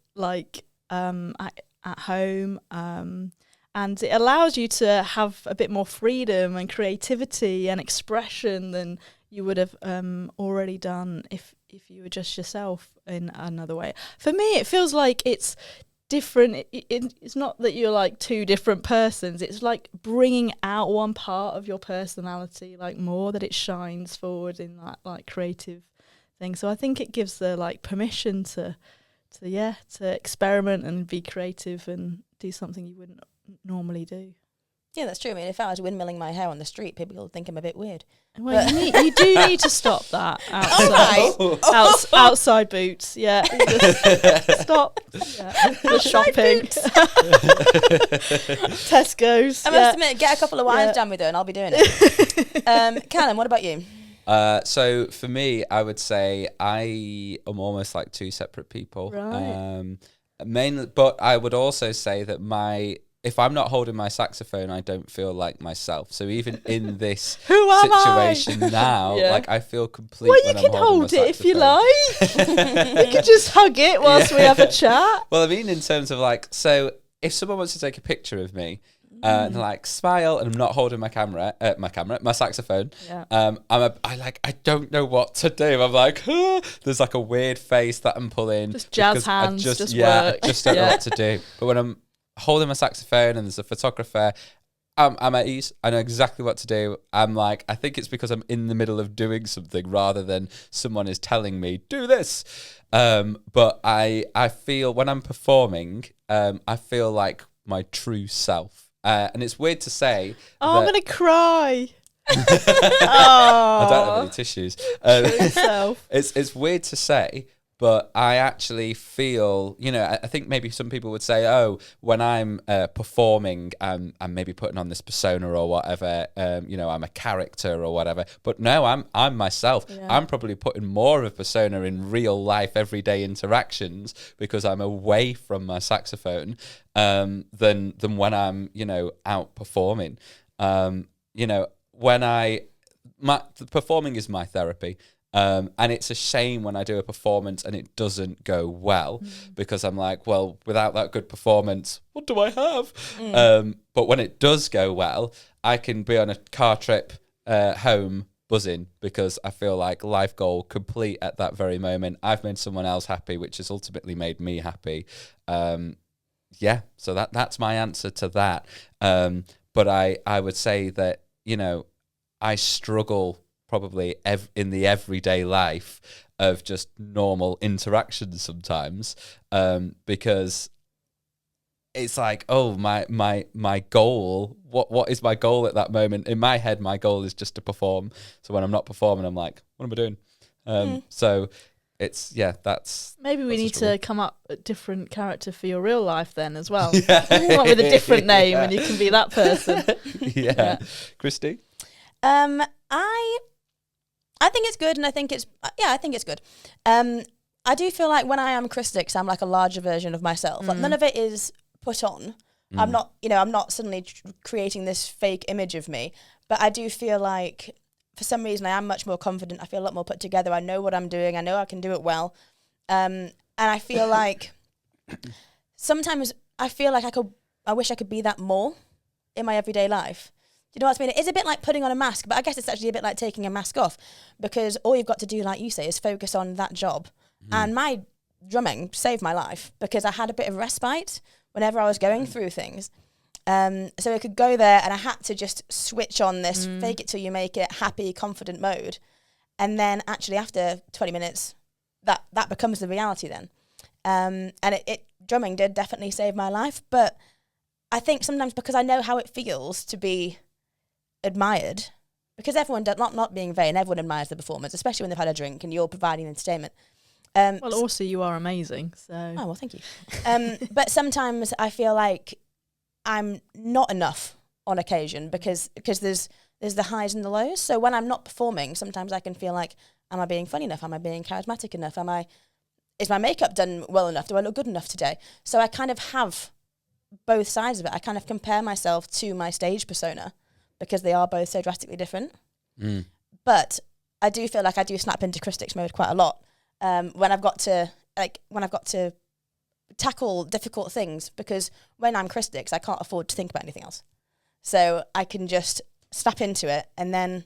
at home. And it allows you to have a bit more freedom and creativity and expression than you would have already done if you were just yourself in another way. For me, it feels like it's different. It's not that you're like 2 different persons. It's like bringing out one part of your personality, like more, that it shines forward in that like creative thing. So I think it gives the like permission to experiment and be creative and do something you wouldn't normally do. Yeah, that's true. I mean, if I was windmilling my hair on the street, people would think I'm a bit weird. Well, you do need to stop that outside. Right. Outside boots, yeah. You just stop. Yeah. The shopping. Tesco's. I must admit, get a couple of wines down with her and I'll be doing it. Callum, what about you? So for me, I would say I am almost like 2 separate people. Right. Mainly, but I would also say that if I'm not holding my saxophone, I don't feel like myself. So even in this Who am situation I? now, Yeah. like I feel complete. Well, you when can I'm holding hold my it if you saxophone. like. You can just hug it whilst we have a chat. Well, I mean, in terms of like, so if someone wants to take a picture of me, and like smile, and I'm not holding my saxophone. Yeah. I don't know what to do. I'm like, there's like a weird face that I'm pulling. Just jazz because I hands, just I work. just don't know Yeah. what to do. But when I'm holding my saxophone and there's a photographer, I'm at ease. I know exactly what to do. I'm like, I think it's because I'm in the middle of doing something rather than someone is telling me, do this. But I feel when I'm performing, I feel like my true self. And it's weird to say. Oh, I'm going to cry. I don't have any tissues. True self. It's weird to say, but I actually feel, I think maybe some people would say, oh, when I'm performing, I'm maybe putting on this persona or whatever, I'm a character or whatever. But no, I'm myself. Yeah. I'm probably putting more of a persona in real life, everyday interactions because I'm away from my saxophone than when I'm, out performing. Performing is my therapy. And it's a shame when I do a performance and it doesn't go well because I'm like, well, without that good performance, what do I have? But when it does go well, I can be on a car trip home buzzing because I feel like life goal complete at that very moment. I've made someone else happy, which has ultimately made me happy. So that's my answer to that. But I would say that, I struggle probably in the everyday life of just normal interactions sometimes, because it's like, oh, my goal, what is my goal at that moment? In my head, my goal is just to perform. So when I'm not performing, I'm like, what am I doing? So it's, that's... Maybe we need to come up a different character for your real life then as well. Yeah. Come up with a different name and you can be that person. Yeah. Christy? I think it's good, and I think it's good. I do feel like when I am Christix, I'm like a larger version of myself. Like, none of it is put on. I'm not suddenly creating this fake image of me. But I do feel like, for some reason, I am much more confident. I feel a lot more put together. I know what I'm doing. I know I can do it well. And I feel like sometimes I feel like I wish I could be that more in my everyday life. You know what I mean? It is a bit like putting on a mask, but I guess it's actually a bit like taking a mask off, because all you've got to do, like you say, is focus on that job. And my drumming saved my life because I had a bit of respite whenever I was going through things. So I could go there and I had to just switch on this fake it till you make it, happy, confident mode. And then actually after 20 minutes, that becomes the reality then. And drumming did definitely save my life. But I think sometimes because I know how it feels to be admired, because everyone not being vain, everyone admires the performance, especially when they've had a drink and you're providing entertainment. Well, also you are amazing. So oh well, thank you. But sometimes I feel like I'm not enough on occasion because there's the highs and the lows. So when I'm not performing, sometimes I can feel like, am I being funny enough? Am I being charismatic enough? Is my makeup done well enough? Do I look good enough today? So I kind of have both sides of it. I kind of compare myself to my stage persona, because they are both so drastically different. But I do feel like I do snap into Christix mode quite a lot when I've got to tackle difficult things, because when I'm Christix, I can't afford to think about anything else. So I can just snap into it, and then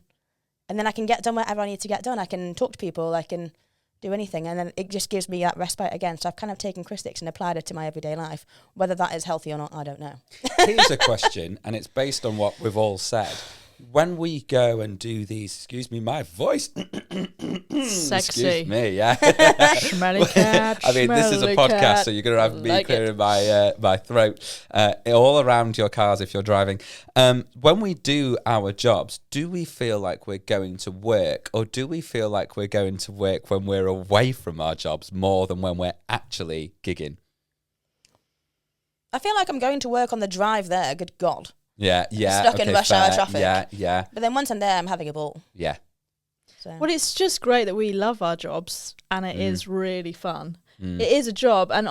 I can get done whatever I need to get done. I can talk to people, I can do anything, and then it just gives me that respite again. So I've kind of taken Christix and applied it to my everyday life. Whether that is healthy or not, I don't know. Here's a question, and it's based on what we've all said. When we go and do these, excuse me, my voice. Sexy. Excuse me, yeah. Smelly cat. I mean, this is a podcast, so you're going to have me clearing my throat all around your cars if you're driving. When we do our jobs, do we feel like we're going to work, or do we feel like we're going to work when we're away from our jobs more than when we're actually gigging? I feel like I'm going to work on the drive there, good God. Yeah. Stuck in rush hour traffic. Yeah. But then once I'm there, I'm having a ball. Yeah. So. Well, it's just great that we love our jobs, and it is really fun. It is a job, and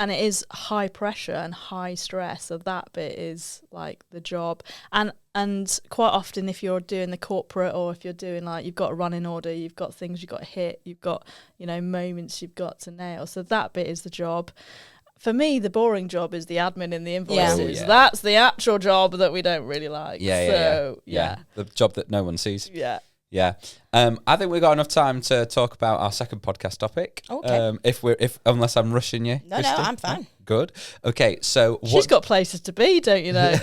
it is high pressure and high stress. So that bit is like the job, and quite often if you're doing the corporate, or if you're doing like you've got a running order, you've got things you've got to hit, you've got moments you've got to nail. So that bit is the job. For me, the boring job is the admin and the invoices. Yeah. That's the actual job that we don't really like. Yeah. The job that no one sees. Yeah. Yeah. I think we've got enough time to talk about our second podcast topic. Okay. Unless I'm rushing you. No, Christy? I'm fine. Good. Okay, so She's got places to be, don't you know?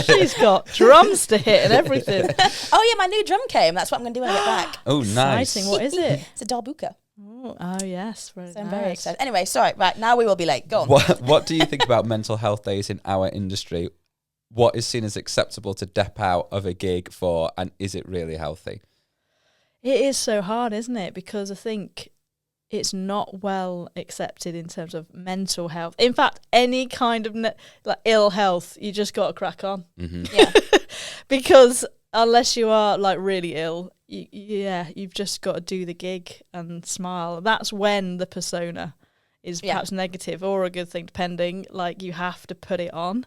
She's got drums to hit and everything. Oh yeah, my new drum came. That's what I'm going to do when I get back. Oh, nice. Exciting. What is it? It's a darbuka. Oh yes. Very So I'm nice. very excited. Anyway, sorry. Right, now we will be late. Go on. What do you think about mental health days in our industry? What is seen as acceptable to dep out of a gig for, and is it really healthy? It is so hard, isn't it? Because I think it's not well accepted in terms of mental health. In fact, any kind of like ill health, you just got to crack on. Mm-hmm. Yeah. Because unless you are like really ill, you've just got to do the gig and smile. That's when the persona is perhaps negative or a good thing, depending. Like you have to put it on.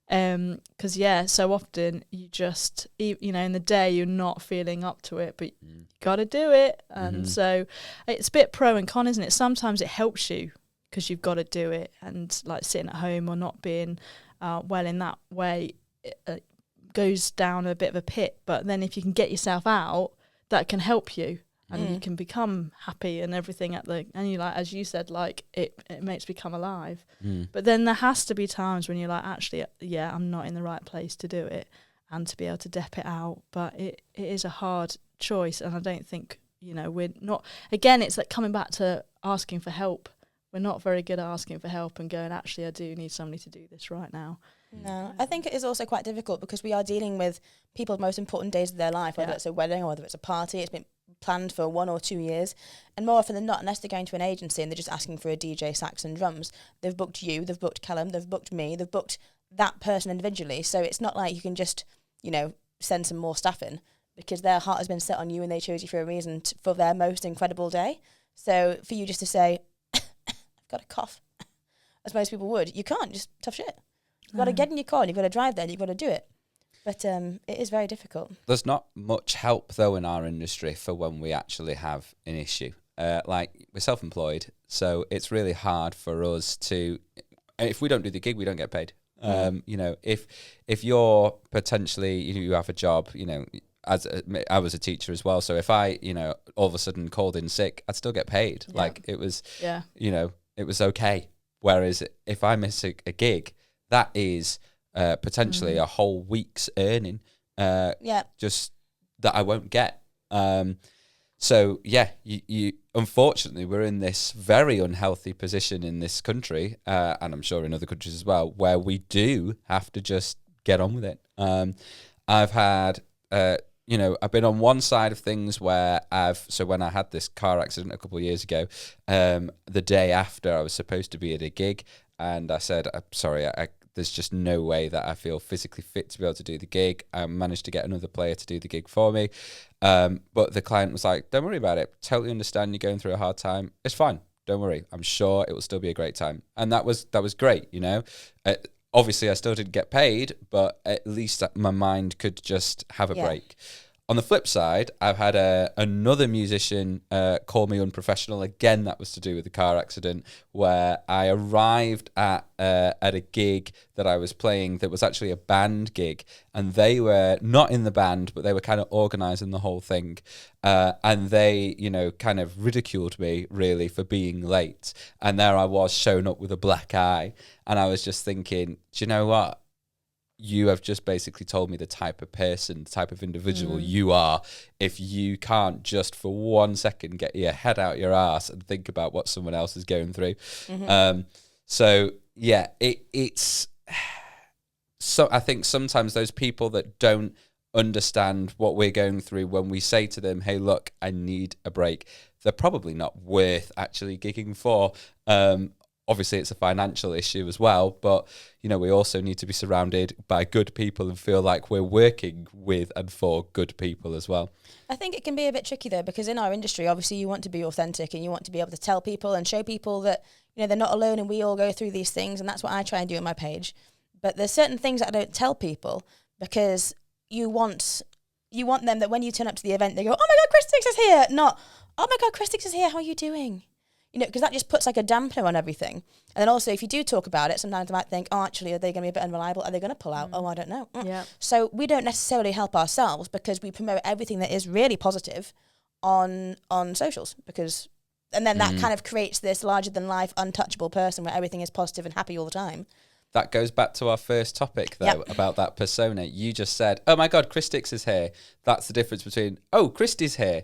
Because so often you just, in the day you're not feeling up to it, but you got to do it. And so it's a bit pro and con, isn't it? Sometimes it helps you because you've got to do it, and like sitting at home or not being well in that way, it goes down a bit of a pit. But then if you can get yourself out, that can help you. And you can become happy and everything and you like, as you said, like it makes me come alive. But then there has to be times when you're like, actually, I'm not in the right place to do it, and to be able to dep it out. But it is a hard choice, and I don't think, we're not, again, it's like coming back to asking for help. We're not very good at asking for help and going, actually, I do need somebody to do this right now. No, I think it is also quite difficult because we are dealing with people's most important days of their life, whether it's a wedding or whether it's a party. It's been planned for 1 or 2 years, and more often than not, unless they're going to an agency and they're just asking for a DJ, sax and drums, they've booked you, they've booked Callum, they've booked me, they've booked that person individually. So it's not like you can just send some more staff in, because their heart has been set on you and they chose you for a reason for their most incredible day. So for you just to say I've got a cough, as most people would, you can't, just tough shit. You've got to get in your car and you've got to drive there and you've got to do it. But it is very difficult. There's not much help, though, in our industry for when we actually have an issue. Like, we're self-employed, so it's really hard for us to... If we don't do the gig, we don't get paid. If you're potentially... You have a job, I was a teacher as well, so if I, all of a sudden called in sick, I'd still get paid. Yeah. Like, it was... Yeah. It was okay. Whereas if I miss a gig, that is... potentially a whole week's earning, just that I won't get. You unfortunately, we're in this very unhealthy position in this country, and I'm sure in other countries as well, where we do have to just get on with it. I've had, I've been on one side of things where when I had this car accident a couple of years ago, the day after I was supposed to be at a gig, and I said, I'm sorry, there's just no way that I feel physically fit to be able to do the gig. I managed to get another player to do the gig for me. But the client was like, don't worry about it. Totally understand you're going through a hard time. It's fine. Don't worry. I'm sure it will still be a great time. And that was great, Obviously, I still didn't get paid, but at least my mind could just have a break. On the flip side, I've had another musician call me unprofessional. Again, that was to do with the car accident, where I arrived at a gig that I was playing that was actually a band gig, and they were not in the band, but they were kind of organising the whole thing. And they, kind of ridiculed me, really, for being late. And there I was, showing up with a black eye. And I was just thinking, do you know what? You have just basically told me the type of person, the type of individual you are, if you can't just for 1 second get your head out your ass and think about what someone else is going through. It's so I think sometimes those people that don't understand what we're going through, when we say to them, hey, look, I need a break, they're probably not worth actually gigging for. Obviously, it's a financial issue as well, but, we also need to be surrounded by good people and feel like we're working with and for good people as well. I think it can be a bit tricky, though, because in our industry, obviously, you want to be authentic and you want to be able to tell people and show people that, they're not alone and we all go through these things, and that's what I try and do on my page. But there's certain things that I don't tell people because you want them that when you turn up to the event, they go, oh, my God, Chris Dix is here. Not, oh, my God, Chris Dix is here. How are you doing? you know, because that just puts like a dampener on everything. And then also, if you do talk about it, sometimes I might think, oh, actually, are they going to be a bit unreliable? Are they going to pull out? Oh, I don't know. Yeah. So we don't necessarily help ourselves because we promote everything that is really positive on socials, because, and then that kind of creates this larger than life, untouchable person where everything is positive and happy all the time. That goes back to our first topic, though, about that persona. You just said, oh my God, Chris Dix is here. That's the difference between, oh, Christy's here.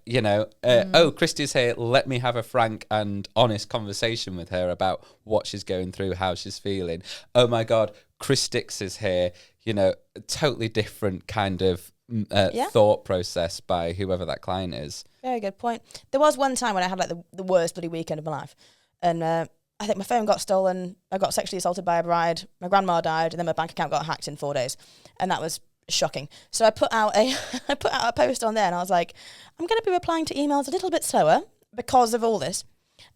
You know, oh, Christy's here. Let me have a frank and honest conversation with her about what she's going through, how she's feeling. Oh my God, Chris Dix is here. You know, a totally different kind of thought process by whoever that client is. Very good point. There was one time when I had like the worst bloody weekend of my life. And I think my phone got stolen. I got sexually assaulted by a bride. My grandma died. And then my bank account got hacked in 4 days. And that was shocking. So I put out a post on there, and I was like, I'm going to be replying to emails a little bit slower because of all this.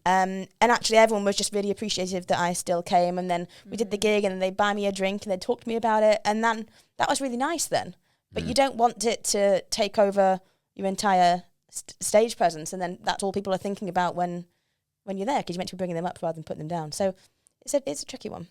And actually everyone was just really appreciative that I still came. And then we did the gig, and then they'd buy me a drink and they'd talk to me about it. And then that was really nice then. But you don't want it to take over your entire stage presence. And then that's all people are thinking about when you're there, because you're meant to be bringing them up rather than putting them down. So it's a tricky one.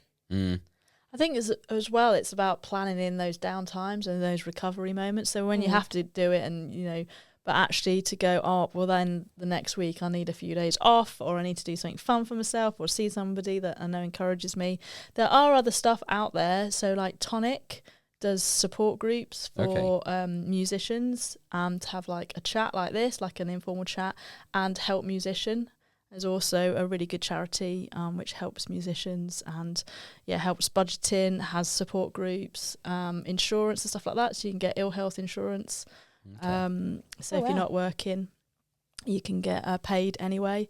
I think as well, it's about planning in those down times and those recovery moments. So when you have to do it, and you know, but actually to go, oh, well then the next week I need a few days off, or I need to do something fun for myself, or see somebody that I know encourages me. There are other stuff out there. So like Tonic does support groups for musicians, to have like a chat like this, like an informal chat, and Help Musician. There's also a really good charity which helps musicians and helps budgeting, has support groups, insurance and stuff like that. So you can get ill health insurance. If you're not working, you can get paid anyway.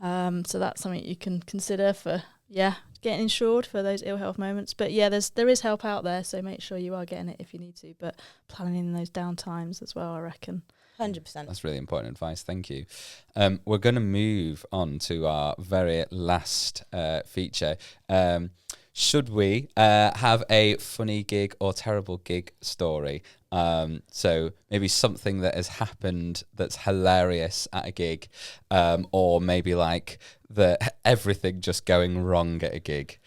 So that's something you can consider for getting insured for those ill health moments. But there is help out there, so make sure you are getting it if you need to. But planning in those down times as well, I reckon. 100%. That's really important advice. Thank you. We're going to move on to our very last feature. Should we have a funny gig or terrible gig story? So maybe something that has happened that's hilarious at a gig, or maybe like everything just going wrong at a gig.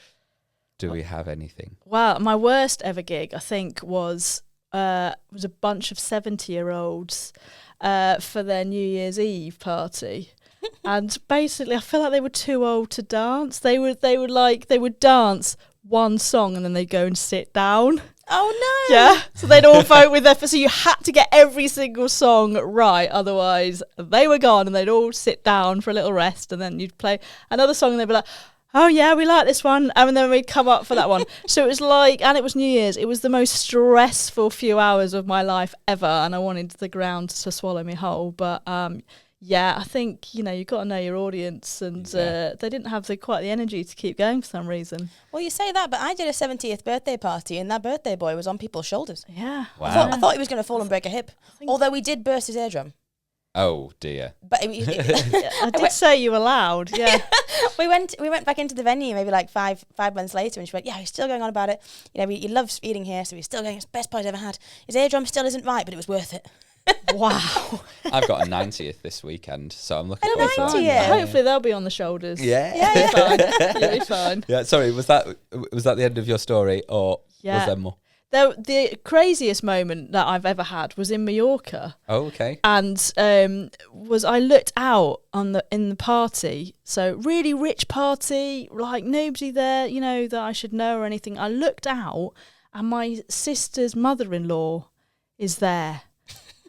Do we have anything? Well, my worst ever gig, I think, was a bunch of 70-year-olds for their New Year's Eve party. And basically I feel like they were too old to dance. They would dance one song and then they'd go and sit down. Oh no. Yeah. So they'd all vote with so you had to get every single song right, otherwise they were gone, and they'd all sit down for a little rest, and then you'd play another song and they'd be like, oh yeah, we like this one, and then we'd come up for that one. So it was like, and it was New Year's, it was the most stressful few hours of my life ever, and I wanted the ground to swallow me whole. But I think, you know, you've got to know your audience, and they didn't have quite the energy to keep going for some reason. Well, you say that, but I did a 70th birthday party, and that birthday boy was on people's shoulders. Yeah. Wow. I thought he was going to fall and break a hip, although we did burst his eardrum. Oh dear. But I did say you were loud. Yeah. we went back into the venue maybe like five months later, and she went, yeah, he's still going on about it. You know, he loves eating here, so he's still going. It's the best party he's ever had. His eardrum still isn't right, but it was worth it. Wow. I've got a 90th this weekend, so I'm looking And a forward to 90th. that. Hopefully they'll be on the shoulders. Yeah. You'll be fine. You'll be fine. Yeah, sorry, was that the end of your story, or was there more? The craziest moment that I've ever had was in Mallorca. Oh, okay. And I looked out in the party, so really rich party, like nobody there, you know, that I should know or anything. I looked out, and my sister's mother-in-law is there.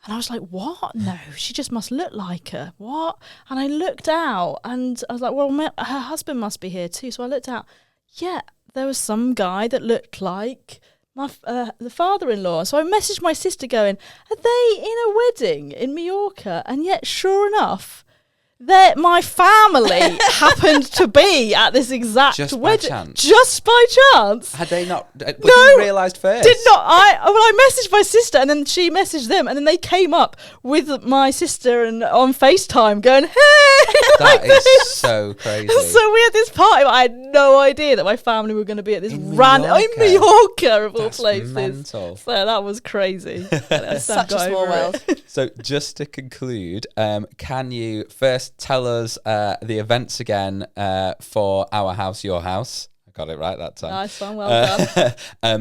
And I was like, what? No, she just must look like her. What? And I looked out, and I was like, well, her husband must be here too. So I looked out. Yeah, there was some guy that looked like the father-in-law. So I messaged my sister going, are they in a wedding in Mallorca? And yet, sure enough, my family happened to be at this exact wedding. Just by chance. Had they not? No, realised first. Did not. I messaged my sister, and then she messaged them, and then they came up with my sister and on FaceTime going, hey! That is so crazy. So we had this party, but I had no idea that my family were going to be at this in Mallorca of all places. Mental. So that was crazy. Such a small world. So just to conclude, can you firstly tell us the events again for Our House, Your House. I got it right that time. Nice one, well done.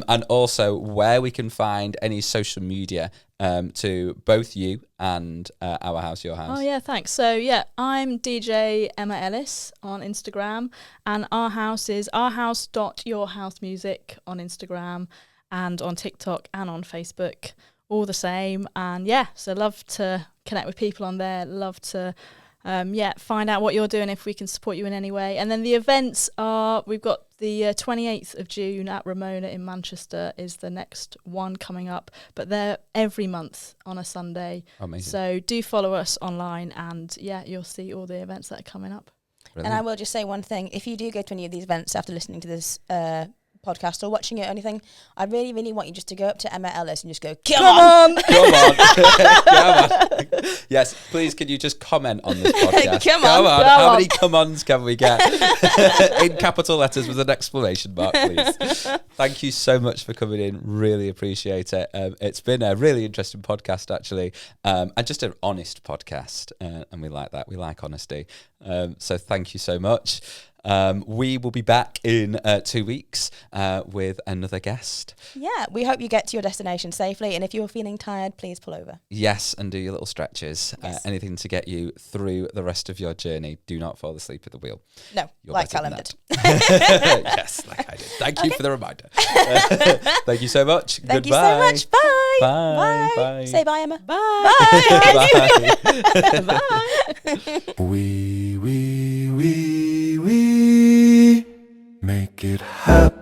And also where we can find any social media to both you and Our House, Your House. Oh, yeah, thanks. So, yeah, I'm DJ Emma Ellis on Instagram, and Our House is ourhouse.yourhousemusic on Instagram and on TikTok and on Facebook, all the same. And, yeah, so love to connect with people on there, love to find out what you're doing, if we can support you in any way. And then the events are, we've got the 28th of June at Ramona in Manchester is the next one coming up, but they're every month on a Sunday. Amazing. So do follow us online, and you'll see all the events that are coming up. Brilliant. And I will just say one thing: if you do go to any of these events after listening to this podcast or watching it or anything, I really, really want you just to go up to Emma Ellis and just go, come on! Come on. Come on. Yes, please, can you just comment on this podcast? Come on. How many come-ons can we get? In capital letters with an exclamation mark, please. Thank you so much for coming in. Really appreciate it. It's been a really interesting podcast, actually, and just an honest podcast, and we like that. We like honesty. So thank you so much. We will be back in 2 weeks with another guest. Yeah, we hope you get to your destination safely, and if you're feeling tired, please pull over. Yes, and do your little stretches. Yes. Anything to get you through the rest of your journey. Do not fall asleep at the wheel. No, You're like better Callum than did. that. Yes, like I did. Thank you for the reminder. Thank you so much. Thank Goodbye. you so much. Bye. Bye. Bye. Say bye, Emma. Bye. Bye. Bye. We make it happen.